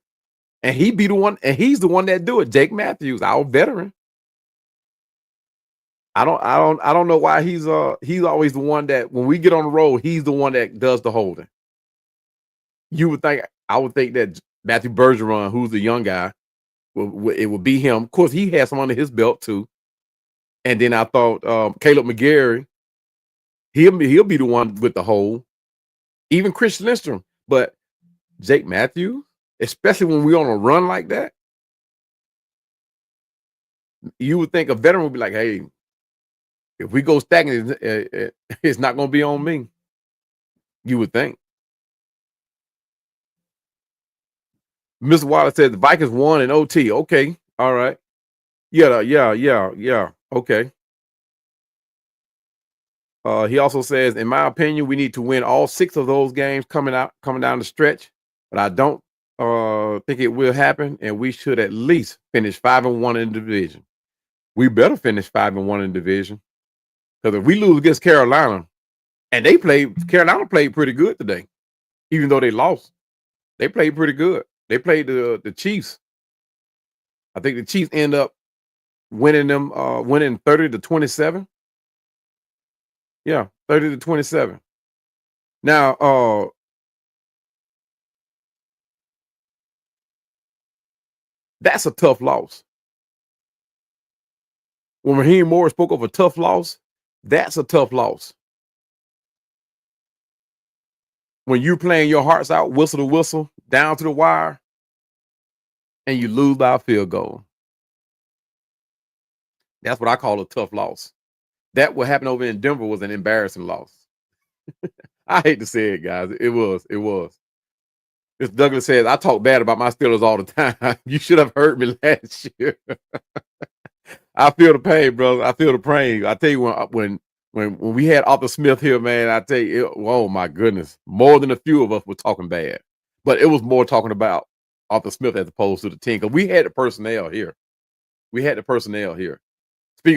and he be the one, and he's the one that do it. Jake Matthews, our veteran. I don't know why he's always the one that when we get on the roll, he's the one that does the holding. I would think that Matthew Bergeron, who's the young guy, it would be him. Of course, he has some under his belt too. And then I thought Caleb McGarry, he'll be the one with the hold. Even Chris Lindstrom, but Jake Matthews, especially when we're on a run like that, you would think a veteran would be like, "Hey, if we go stagnant, it's not going to be on me." You would think. Mr. Wallace said the Vikings won in OT. Okay, all right. Yeah. Okay. He also says, in my opinion, we need to win all 6 of those games coming down the stretch, but I don't think it will happen, and we should at least finish 5-1 in the division. We better finish 5-1 in the division, because if we lose against Carolina, and Carolina played pretty good today, even though they lost, they played pretty good. They played the Chiefs. I think the Chiefs end up winning 30-27. Yeah, 30-27. Now, that's a tough loss. When Raheem Morris spoke of a tough loss, that's a tough loss. When you're playing your hearts out, whistle to whistle, down to the wire, and you lose by a field goal. That's what I call a tough loss. That what happened over in Denver was an embarrassing loss. I hate to say it, guys. It was. Mr. Douglas says, I talk bad about my Steelers all the time. You should have heard me last year. I feel the pain, brother. I feel the pain. I tell you, when we had Arthur Smith here, man, I tell you, oh my goodness, more than a few of us were talking bad. But it was more talking about Arthur Smith as opposed to the team, because we had the personnel here. Speaking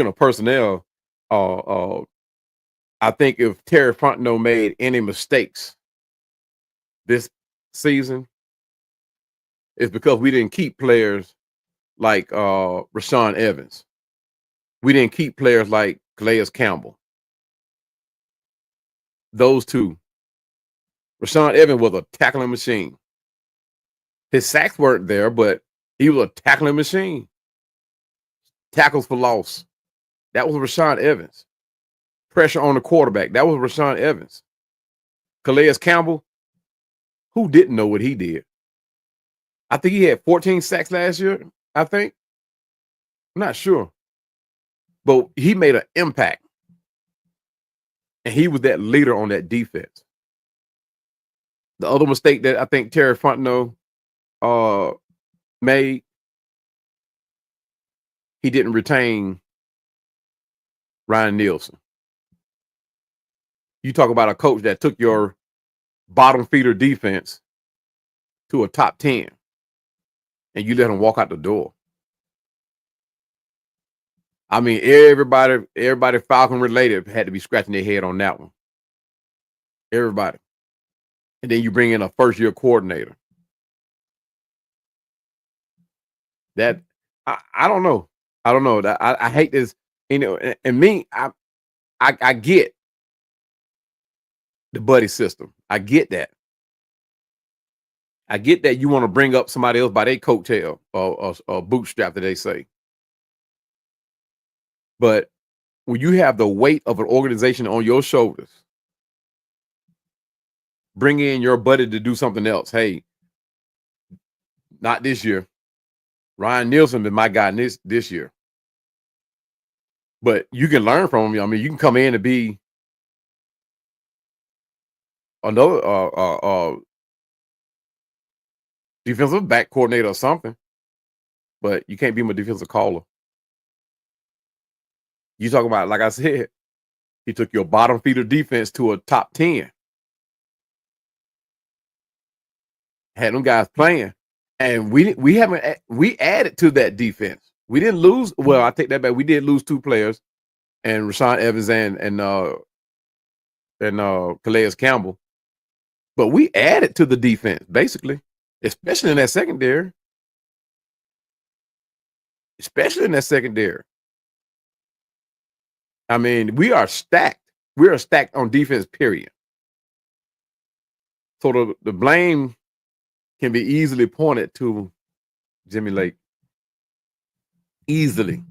of personnel, I think if Terry Fontenot made any mistakes this season, it's because we didn't keep players like Rashaan Evans. We didn't keep players like Calais Campbell. Those two. Rashaan Evans was a tackling machine. His sacks weren't there, but he was a tackling machine. Tackles for loss. That was Rashaan Evans. Pressure on the quarterback. That was Rashaan Evans. Calais Campbell, who didn't know what he did? I think he had 14 sacks last year, I think. I'm not sure. But he made an impact. And he was that leader on that defense. The other mistake that I think Terry Fontenot made, he didn't retain Ryan Nielsen. You talk about a coach that took your bottom feeder defense to a top 10, and you let him walk out the door. I mean, everybody Falcon related had to be scratching their head on that one. Everybody. And then you bring in a first-year coordinator. That I don't know. I don't know. I hate this. You know, and me, I get the buddy system. I get that. I get that you want to bring up somebody else by their coattail or bootstrap, that they say. But when you have the weight of an organization on your shoulders, bring in your buddy to do something else. Hey, not this year. Ryan Nielsen been my guy this year. But you can learn from him. I mean, you can come in and be another defensive back coordinator or something, but you can't be my defensive caller. You talking about, like I said, he took your bottom feeder defense to a top 10. Had them guys playing. And we added to that defense. We didn't lose. Well, I take that back. We did lose 2 players, and Rashawn Evans and Calais Campbell. But we added to the defense, basically, especially in that secondary. I mean, we are stacked. We are stacked on defense, period. So the blame can be easily pointed to Jimmy Lake. Easily.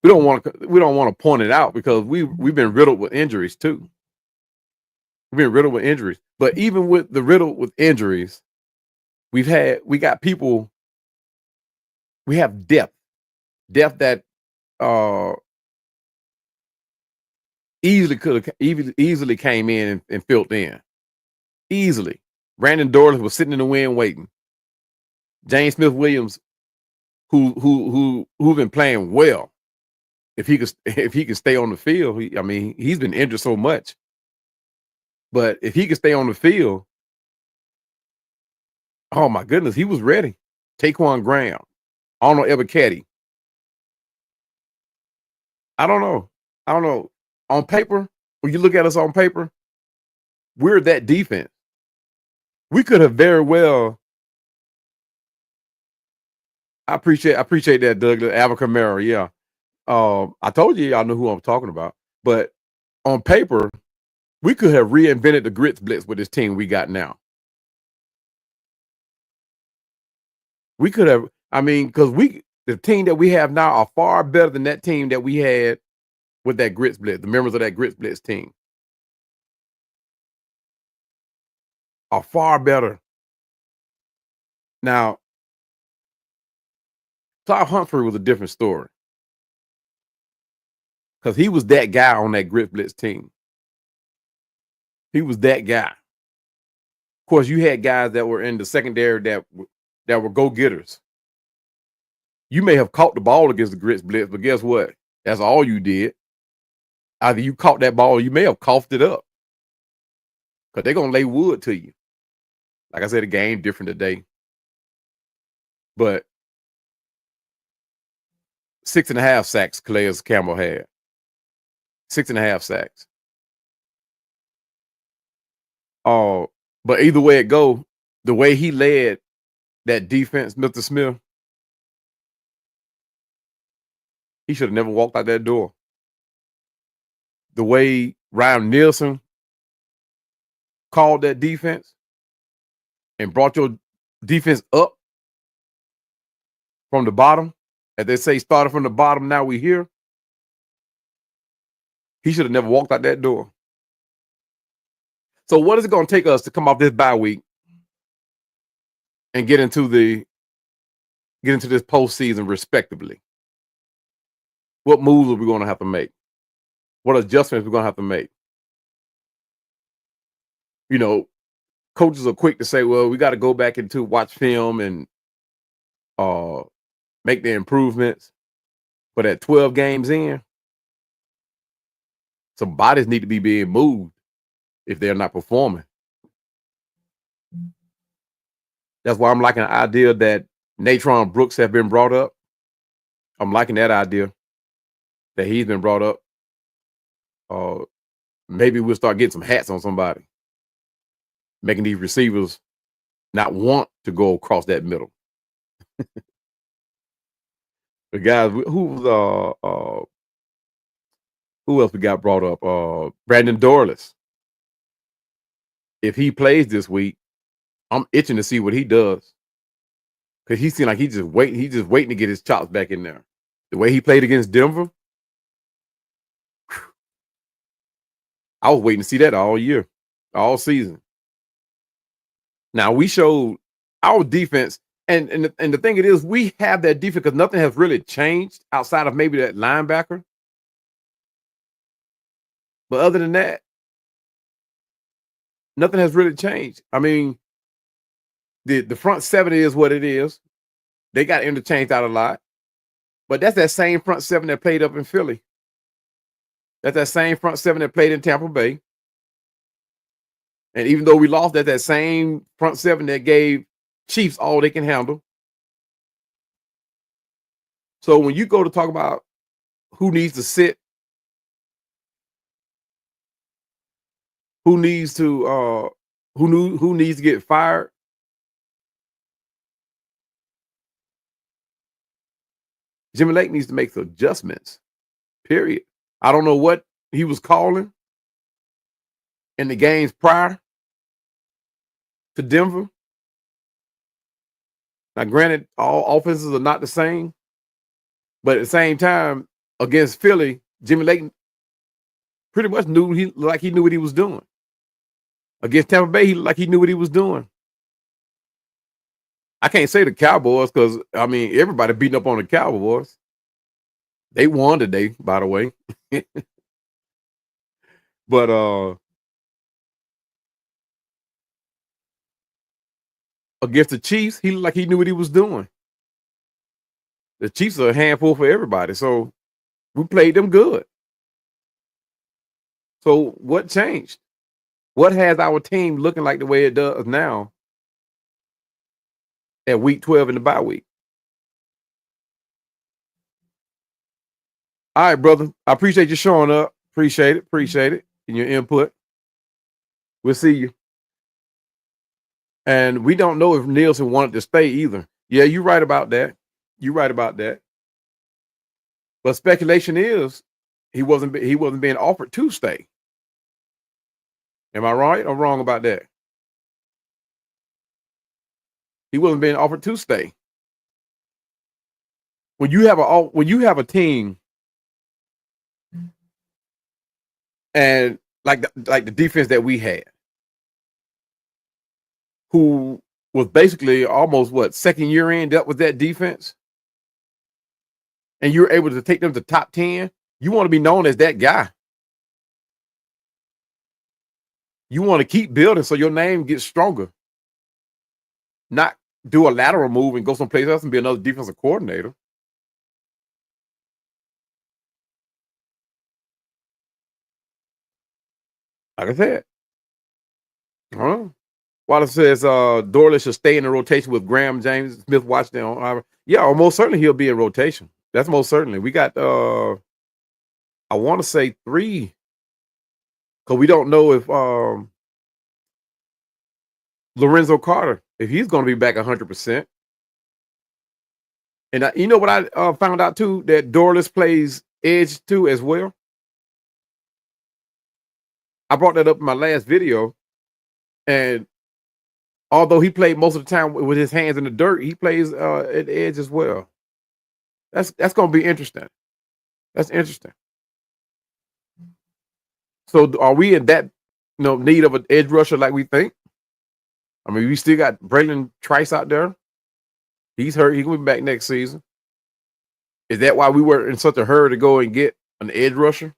We don't want to point it out because we've been riddled with injuries too. We've been riddled with injuries. But even with the riddled with injuries, we got people, we have depth that easily came in and filled in. Easily. Brandon Dorley was sitting in the wind waiting. James Smith Williams, who've been playing well. If he could stay on the field, he's been injured so much. But if he could stay on the field, oh my goodness, he was ready. Taquan Graham, Arnold Ebiketie. I don't know. On paper, when you look at us on paper, we're that defense. We could have very well. I appreciate that, Doug. Alvin Kamara, yeah. I told you y'all know who I'm talking about. But on paper, we could have reinvented the grits blitz with this team we got now. We could have, because the team that we have now are far better than that team that we had with that grits blitz. The members of that grits blitz team are far better. Now, Clive Humphrey was a different story because he was that guy on that grits blitz team. He was that guy. Of course, you had guys that were in the secondary that were go-getters. You may have caught the ball against the grits blitz, but guess what? That's all you did. Either you caught that ball or you may have coughed it up because they're going to lay wood to you. Like I said, the game different today. But 6.5 sacks Calais Campbell had. 6.5 sacks. But either way it go, the way he led that defense, Mr. Smith, he should have never walked out that door. The way Ryan Nielsen called that defense and brought your defense up from the bottom, as they say, started from the bottom, now we here. He should have never walked out that door. So what is it going to take us to come off this bye week and get into this postseason respectively? What moves are we going to have to make? What adjustments are we going to have to make? Coaches are quick to say, well, we got to go back into watch film and make the improvements. But at 12 games in, some bodies need to be being moved if they're not performing. That's why I'm liking the idea that Natron Brooks have been brought up. I'm liking that idea that he's been brought up. Maybe we'll start getting some hats on somebody, making these receivers not want to go across that middle. The guys who else we got brought up? Brandon Dorless. If he plays this week, I'm itching to see what he does. Because he seemed like he's just waiting to get his chops back in there. The way he played against Denver, I was waiting to see that all year, all season. Now, we showed our defense. And the thing it is, we have that defense because nothing has really changed outside of maybe that linebacker. But other than that, nothing has really changed. I mean, the front seven is what it is. They got interchanged out a lot, but that's that same front seven that played up in Philly. That's that same front seven that played in Tampa Bay. And even though we lost, that's that same front seven that gave Chiefs all they can handle. So when you go to talk about who needs to sit, who needs to who needs to get fired, Jimmy Lake needs to make some adjustments. Period. I don't know what he was calling in the games prior to Denver. Now, granted, all offenses are not the same, but at the same time, against Philly, Jimmy Lake pretty much knew he knew what he was doing. Against Tampa Bay, he knew what he was doing. I can't say the Cowboys because I mean everybody beating up on the Cowboys. They won today, by the way. But against the Chiefs, he looked like he knew what he was doing. The Chiefs are a handful for everybody, so we played them good. So what changed? What has our team looking like the way it does now at week 12 in the bye week? All right, brother. I appreciate you showing up. Appreciate it. And your input. We'll see you. And we don't know if Nielsen wanted to stay either. Yeah, you're right about that. But speculation is he wasn't being offered to stay. Am I right or wrong about that? He wasn't being offered to stay. When you have a team and like the defense that we had, who was basically almost second year in dealt with that defense, and you're able to take them to top 10, you want to be known as that guy. You want to keep building so your name gets stronger. Not do a lateral move and go someplace else and be another defensive coordinator. Like I said. Wallace says Dorley should stay in the rotation with Graham, James, Smith, Washington. Yeah, most certainly he'll be in rotation. That's most certainly. We got I want to say 3. Because we don't know if Lorenzo Carter, if he's going to be back 100%. And you know what I found out too? That Dorless plays edge too as well. I brought that up in my last video. And although he played most of the time with his hands in the dirt, he plays at edge as well. That's going to be interesting. That's interesting. So are we in that need of an edge rusher like we think? I mean, we still got Braylon Trice out there. He's hurt. He's going to be back next season. Is that why we were in such a hurry to go and get an edge rusher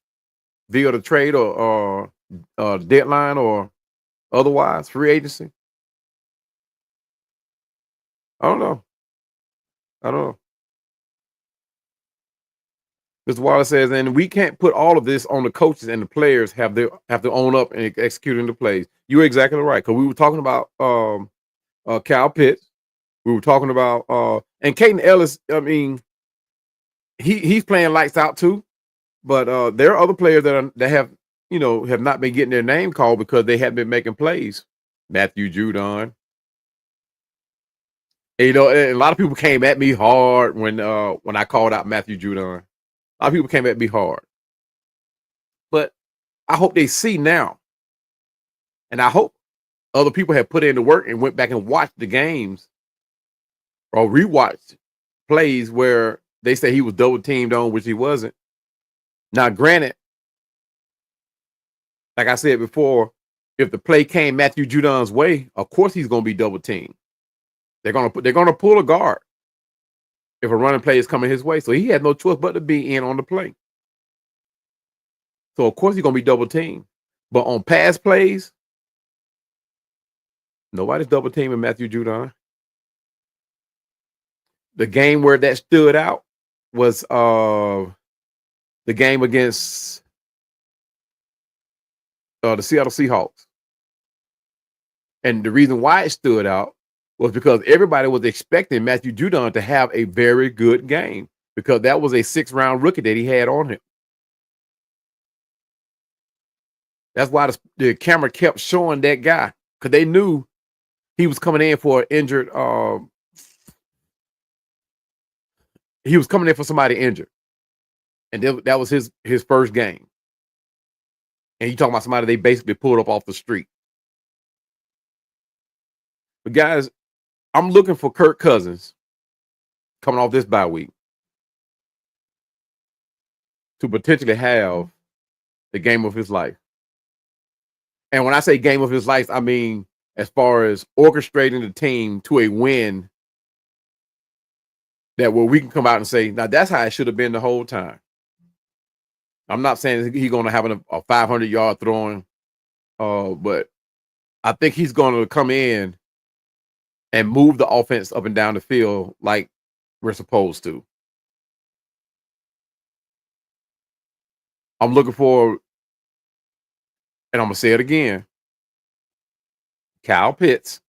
via the trade or deadline or otherwise free agency? I don't know. Mr. Wallace says, and we can't put all of this on the coaches and the players have to own up and executing the plays. You're exactly right. Because we were talking about Kyle Pitts. We were talking about and Caden Ellis. I mean, he's playing lights out too. But there are other players that have not been getting their name called because they haven't been making plays. Matthew Judon. And, a lot of people came at me hard when I called out Matthew Judon. A lot of people came at me hard. But I hope they see now. And I hope other people have put in the work and went back and watched the games or rewatched plays where they say he was double teamed on, which he wasn't. Now, granted, like I said before, if the play came Matthew Judon's way, of course he's going to be double teamed. They're gonna pull a guard if a running play is coming his way. So he had no choice but to be in on the play. So of course he's gonna be double teamed. But on pass plays, nobody's double teaming Matthew Judon. The game where that stood out was the game against the Seattle Seahawks. And the reason why it stood out was because everybody was expecting Matthew Judon to have a very good game because that was a 6th-round rookie that he had on him. That's why the camera kept showing that guy because they knew he was coming in for an injured. He was coming in for somebody injured, and that was his first game. And you talking about somebody they basically pulled up off the street. But guys, I'm looking for Kirk Cousins coming off this bye week to potentially have the game of his life. And when I say game of his life, I mean as far as orchestrating the team to a win that where we can come out and say, now that's how it should have been the whole time. I'm not saying he's going to have a 500-yard throwing, but I think he's going to come in and move the offense up and down the field like we're supposed to. I'm looking for, and I'm going to say it again, Kyle Pitts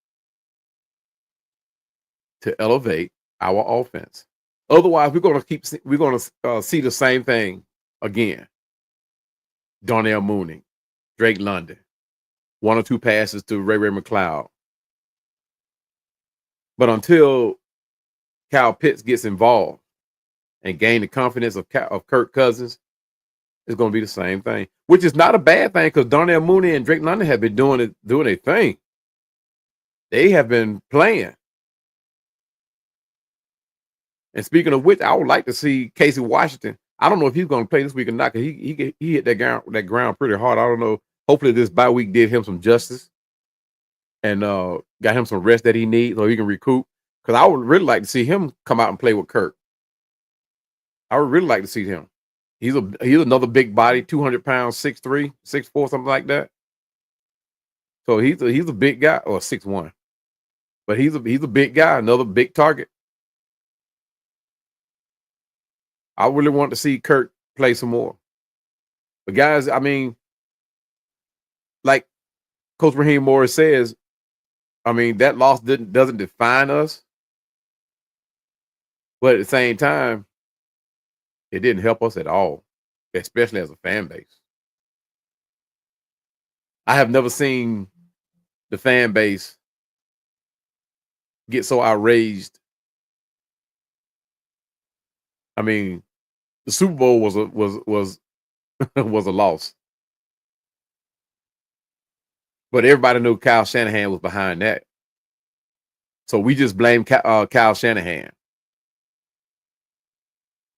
to elevate our offense. Otherwise, we're going to see the same thing again. Darnell Mooney, Drake London, 1 or 2 passes to Ray McCloud. But until Kyle Pitts gets involved and gain the confidence of Kirk Cousins, it's going to be the same thing, which is not a bad thing because Darnell Mooney and Drake London have been doing a thing. They have been playing. And speaking of which, I would like to see Casey Washington. I don't know if he's going to play this week or not because he hit that ground pretty hard. I don't know. Hopefully this bye week did him some justice and got him some rest that he needs so he can recoup. Because I would really like to see him come out and play with Kirk. I would really like to see him. He's another big body, 200 pounds, 6'3", 6'4", something like that. So he's a big guy, or 6'1". But he's a big guy, another big target. I really want to see Kirk play some more. But guys, I mean, like Coach Raheem Morris says, I mean, that loss doesn't define us. But at the same time, it didn't help us at all, especially as a fan base. I have never seen the fan base get so outraged. I mean, the Super Bowl was a loss, but everybody knew Kyle Shanahan was behind that, so we just blamed Kyle Shanahan.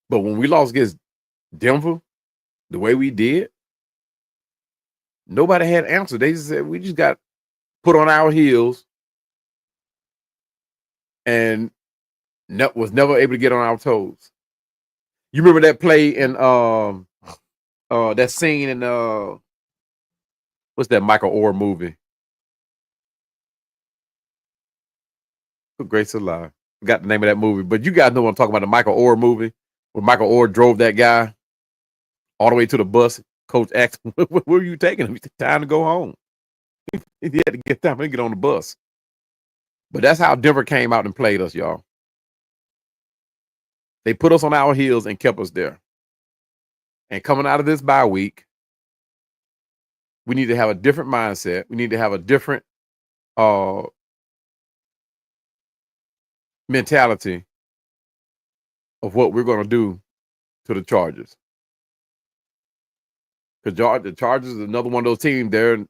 But when we lost against Denver, the way we did, nobody had answers. They just said we just got put on our heels and was never able to get on our toes. You remember that play in that scene in what's that Michael Orr movie? Good grace alive. Forgot the name of that movie, but you guys know what I'm talking about, the Michael Orr movie, where Michael Orr drove that guy all the way to the bus. Coach asked him, where were you taking him? He said, time to go home. He had to get time to get on the bus. But that's how Denver came out and played us, y'all. They put us on our heels and kept us there. And coming out of this bye week, we need to have a different mindset. We need to have a different mentality of what we're going to do to the Chargers. Because the Chargers is another one of those teams. They're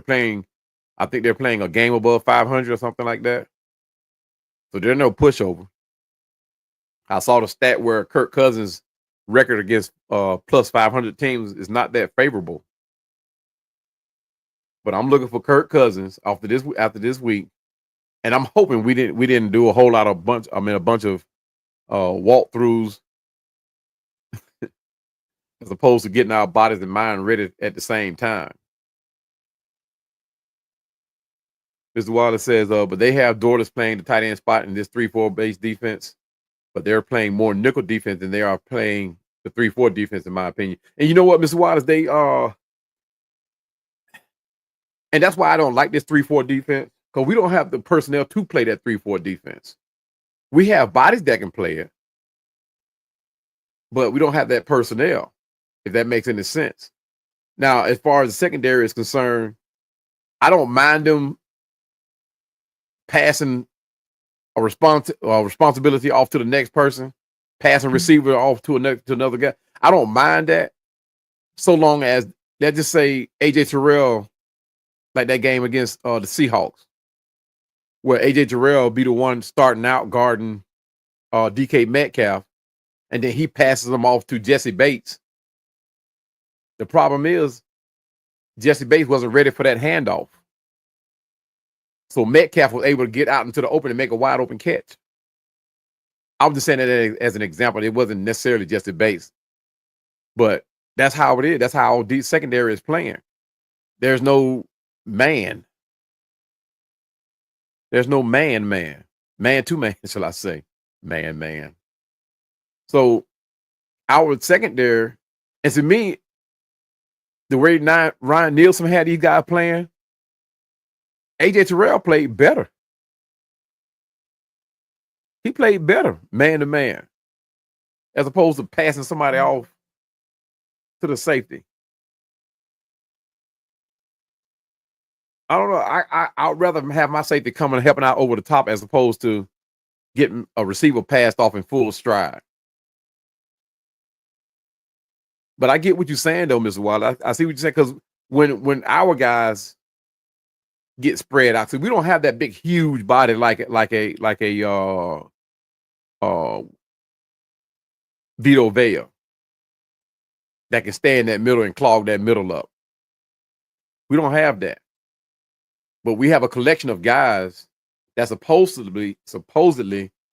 playing. I think they're playing a game above 500 or something like that. So they're no pushover. I saw the stat where Kirk Cousins' record against plus 500 teams is not that favorable. But I'm looking for Kirk Cousins after this week And I'm hoping we didn't do a whole lot of a bunch of walkthroughs as opposed to getting our bodies and mind ready at the same time. Mr. Wallace says, but they have Dortles playing the tight end spot in this 3-4 base defense, but they're playing more nickel defense than they are playing the 3-4 defense, in my opinion. And you know what, Mr. Wallace, they and that's why I don't like this 3-4 defense, because we don't have the personnel to play that 3-4 defense. We have bodies that can play it, but we don't have that personnel, if that makes any sense. Now, as far as the secondary is concerned, I don't mind them passing a responsibility off to the next person, passing receiver off to another guy. I don't mind that, so long as, let's just say, AJ Terrell, like that game against the Seahawks, where AJ Terrell be the one starting out guarding DK Metcalf, and then he passes them off to Jesse Bates. The problem is Jesse Bates wasn't ready for that handoff. So Metcalf was able to get out into the open and make a wide open catch. I was just saying that as an example. It wasn't necessarily Jesse Bates, but that's how it is. That's how the secondary is playing. There's no man. There's no man to man, shall I say. Man. So our secondary, and to me, the way Ryan Nielsen had these guys playing, AJ Terrell played better. He played better, man to man, as opposed to passing somebody off to the safety. I don't know. I'd rather have my safety coming and helping out over the top as opposed to getting a receiver passed off in full stride. But I get what you're saying, though, Mr. Wilder. I see what you're saying, because when our guys get spread out, so we don't have that big, huge body like a Vito Vea that can stay in that middle and clog that middle up. We don't have that. But we have a collection of guys that supposedly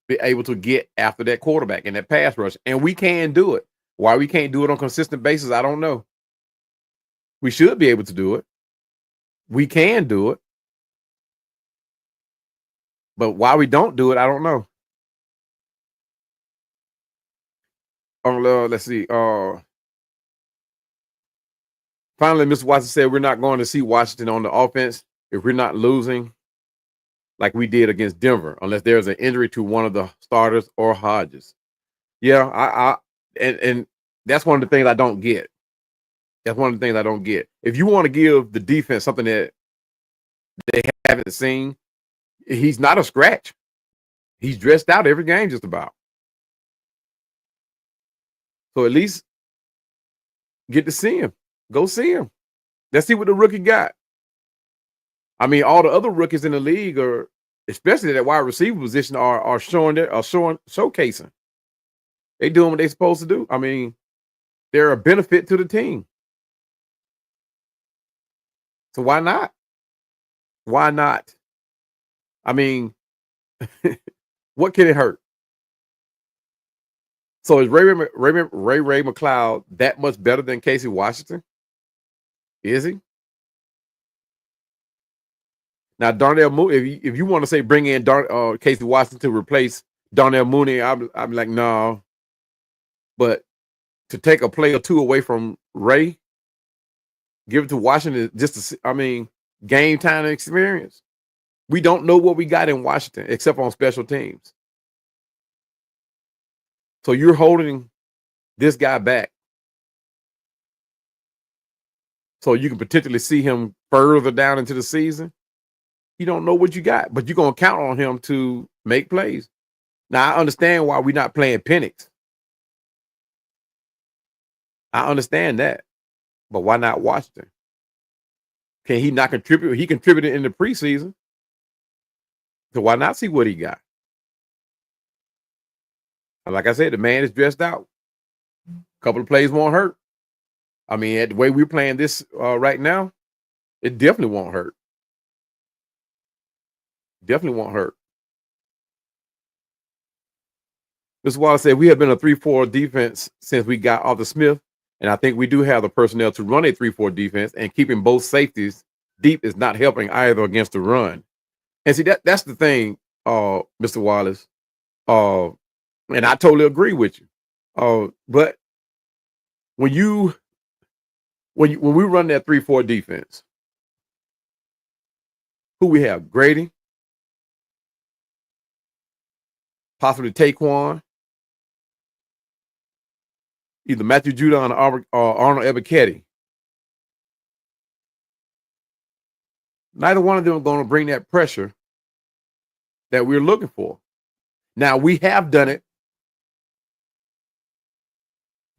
be able to get after that quarterback in that pass rush. And we can do it. Why we can't do it on a consistent basis, I don't know. We should be able to do it. We can do it. But why we don't do it, I don't know. Let's see. Finally, Mr. Watson said we're not going to see Washington on the offense if we're not losing like we did against Denver, unless there's an injury to one of the starters or Hodges. Yeah, and that's one of the things I don't get. That's one of the things I don't get. If you want to give the defense something that they haven't seen, he's not a scratch. He's dressed out every game just about. So at least get to see him. Go see him. Let's see what the rookie got. I mean, all the other rookies in the league are, especially that wide receiver position, are showcasing. They doing what they're supposed to do. I mean, they're a benefit to the team. So why not? Why not? I mean, what can it hurt? So is Ray McLeod that much better than Casey Washington? Is he? Now, Darnell Mooney, if you want to say bring in Casey Washington to replace Darnell Mooney, I'm like, no. But to take a play or two away from Ray, give it to Washington just to, game time experience. We don't know what we got in Washington except on special teams. So you're holding this guy back so you can potentially see him further down into the season. You don't know what you got, but you're going to count on him to make plays. Now, I understand why we're not playing Penix. I understand that. But why not Washington? Can he not contribute? He contributed in the preseason. So why not see what he got? Like I said, the man is dressed out. A couple of plays won't hurt. I mean, the way we're playing this right now, it definitely won't hurt. Definitely won't hurt. This is why I said we have been a 3-4 defense since we got Arthur Smith, and I think we do have the personnel to run a 3-4 defense. And keeping both safeties deep is not helping either against the run. And see that's the thing, Mr. Wallace. Uh, and I totally agree with you. But when you when we run that 3-4 defense, who we have? Grady, possibly Taquan, either Matthew Judon or Arnold Ebiketie. Neither one of them are going to bring that pressure that we're looking for. Now we have done it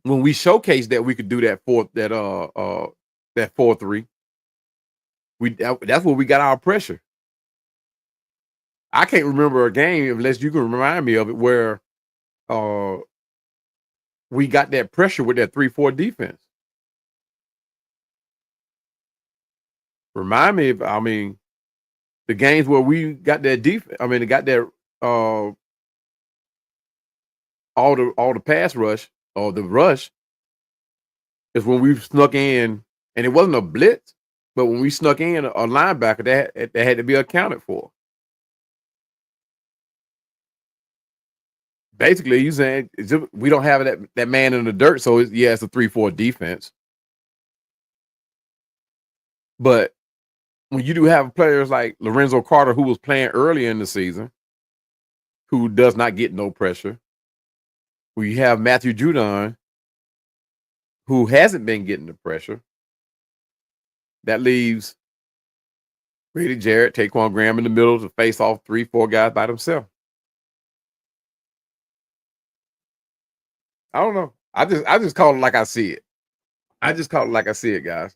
when we showcased that we could do that 4-3. That's where we got our pressure. I can't remember a game unless you can remind me of it where we got that pressure with that 3-4 defense. Remind me, I mean, the games where we got that defense. I mean, it got that all the pass rush or the rush is when we snuck in, and it wasn't a blitz, but when we snuck in a linebacker that had to be accounted for. Basically, you saying we don't have that man in the dirt, so it's a 3-4 defense. But when you do have players like Lorenzo Carter, who was playing early in the season, who does not get no pressure, we have Matthew Judon, who hasn't been getting the pressure. That leaves Grady Jarrett, Taquan Graham in the middle to face off 3-4 guys by themselves. I don't know. I just call it like I see it. I just call it like I see it, guys.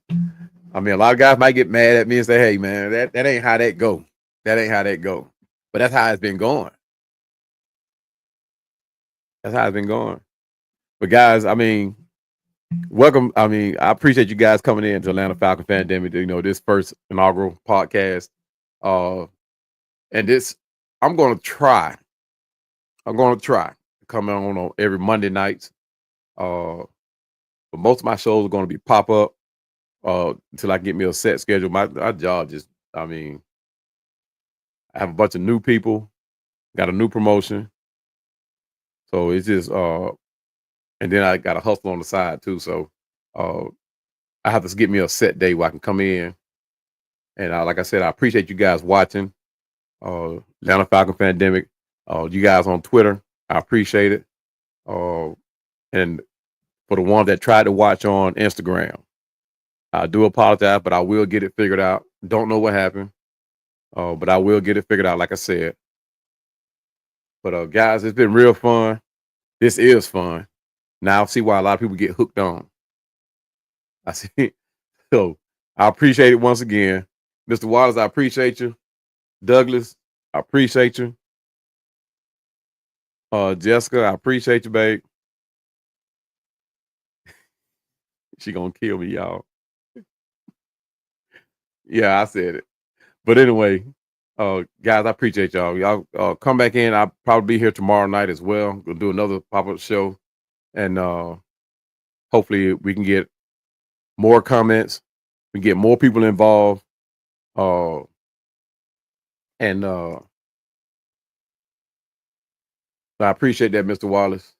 I mean, a lot of guys might get mad at me and say, "Hey, man, that ain't how that go. That ain't how that go." But that's how it's been going. That's how it's been going. But guys, I mean, welcome. I mean, I appreciate you guys coming in to Atlanta Falcons Fandemic. You know, this first inaugural podcast. And this, I'm going to try. To come on every Monday nights. But most of my shows are going to be pop up until I get me a set schedule. My job just, I mean, I have a bunch of new people, got a new promotion. So it's just, and then I got a hustle on the side too. So I have to get me a set day where I can come in. And like I said, I appreciate you guys watching Atlanta Falcon Fandemic. You guys on Twitter, I appreciate it. And for the ones that tried to watch on Instagram, I do apologize, but I will get it figured out. Don't know what happened, but I will get it figured out, like I said. But guys, it's been real fun. This is fun. Now I see why a lot of people get hooked on. I see. So I appreciate it once again. Mr. Waters, I appreciate you. Douglas, I appreciate you. Jessica, I appreciate you, babe. She gonna kill me, y'all. Yeah, I said it. But anyway, guys, I appreciate y'all. Y'all come back in. I'll probably be here tomorrow night as well. We'll do another pop-up show. And hopefully we can get more comments. We can get more people involved. And I appreciate that, Mr. Wallace.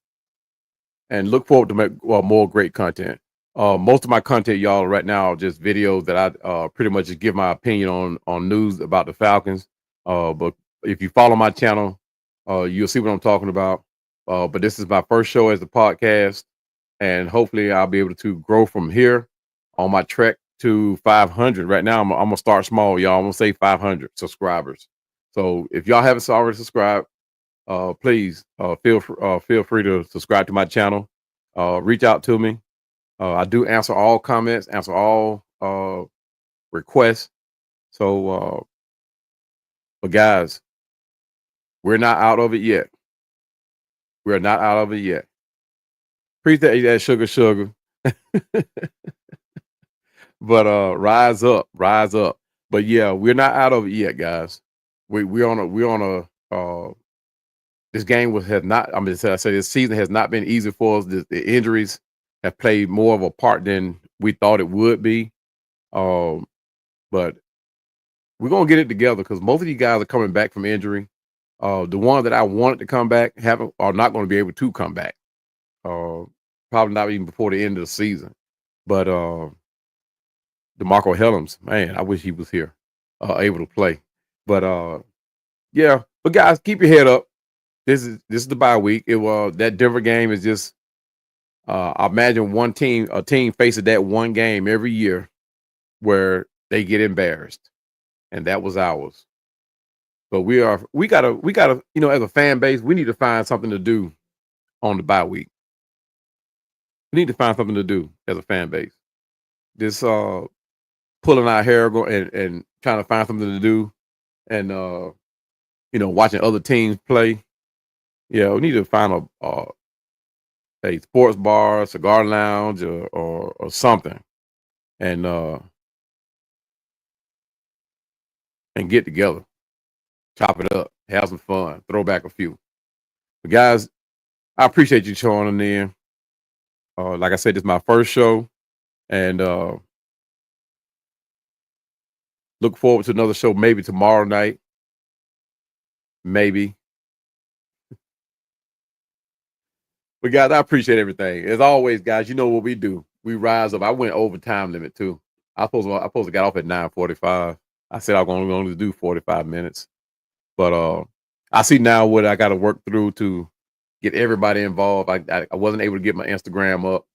And look forward to make more great content. Most of my content, y'all, right now are just videos that I pretty much just give my opinion on news about the Falcons. But if you follow my channel, you'll see what I'm talking about. But this is my first show as a podcast, and hopefully I'll be able to grow from here on my trek to 500. Right now, I'm gonna start small, y'all. I'm gonna say 500 subscribers. So if y'all haven't already subscribed, please feel free to subscribe to my channel. Reach out to me. I do answer all comments, answer all requests. So, but guys, we're not out of it yet. We're not out of it yet. Appreciate that, sugar. But rise up. But yeah, we're not out of it yet, guys. we on a this game has not. I mean, I say this season has not been easy for us. The injuries have played more of a part than we thought it would be. Um, but we're gonna get it together because most of you guys are coming back from injury. The ones that I wanted to come back haven't are not going to be able to come back. Uh, Probably not even before the end of the season. But DeMarco Hellams, man, I wish he was here, able to play. But yeah. But guys, keep your head up. This is the bye week. It was that Denver game is just. I imagine a team faces that one game every year where they get embarrassed, and that was ours. But we gotta, as a fan base, we need to find something to do on the bye week. We need to find something to do as a fan base. This pulling our hair and trying to find something to do and watching other teams play. Yeah, we need to find a sports bar, cigar lounge, or something, and get together, chop it up, have some fun, throw back a few. But guys, I appreciate you joining in. Like I said, this is my first show, and look forward to another show maybe tomorrow night. Maybe. But guys, I appreciate everything. As always, guys, you know what we do. We rise up. I went over time limit too. I supposed to get off at 9:45. I said I was going to do 45 minutes. But I see now what I got to work through to get everybody involved. I wasn't able to get my Instagram up.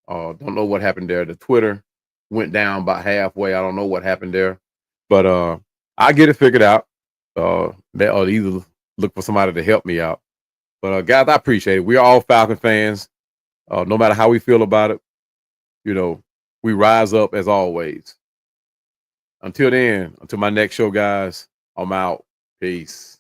Don't know what happened there. The Twitter went down about halfway. I don't know what happened there. But I get it figured out. Or either look for somebody to help me out. But guys, I appreciate it. We're all Falcon fans. No matter how we feel about it, we rise up as always. Until then, until my next show, guys, I'm out. Peace.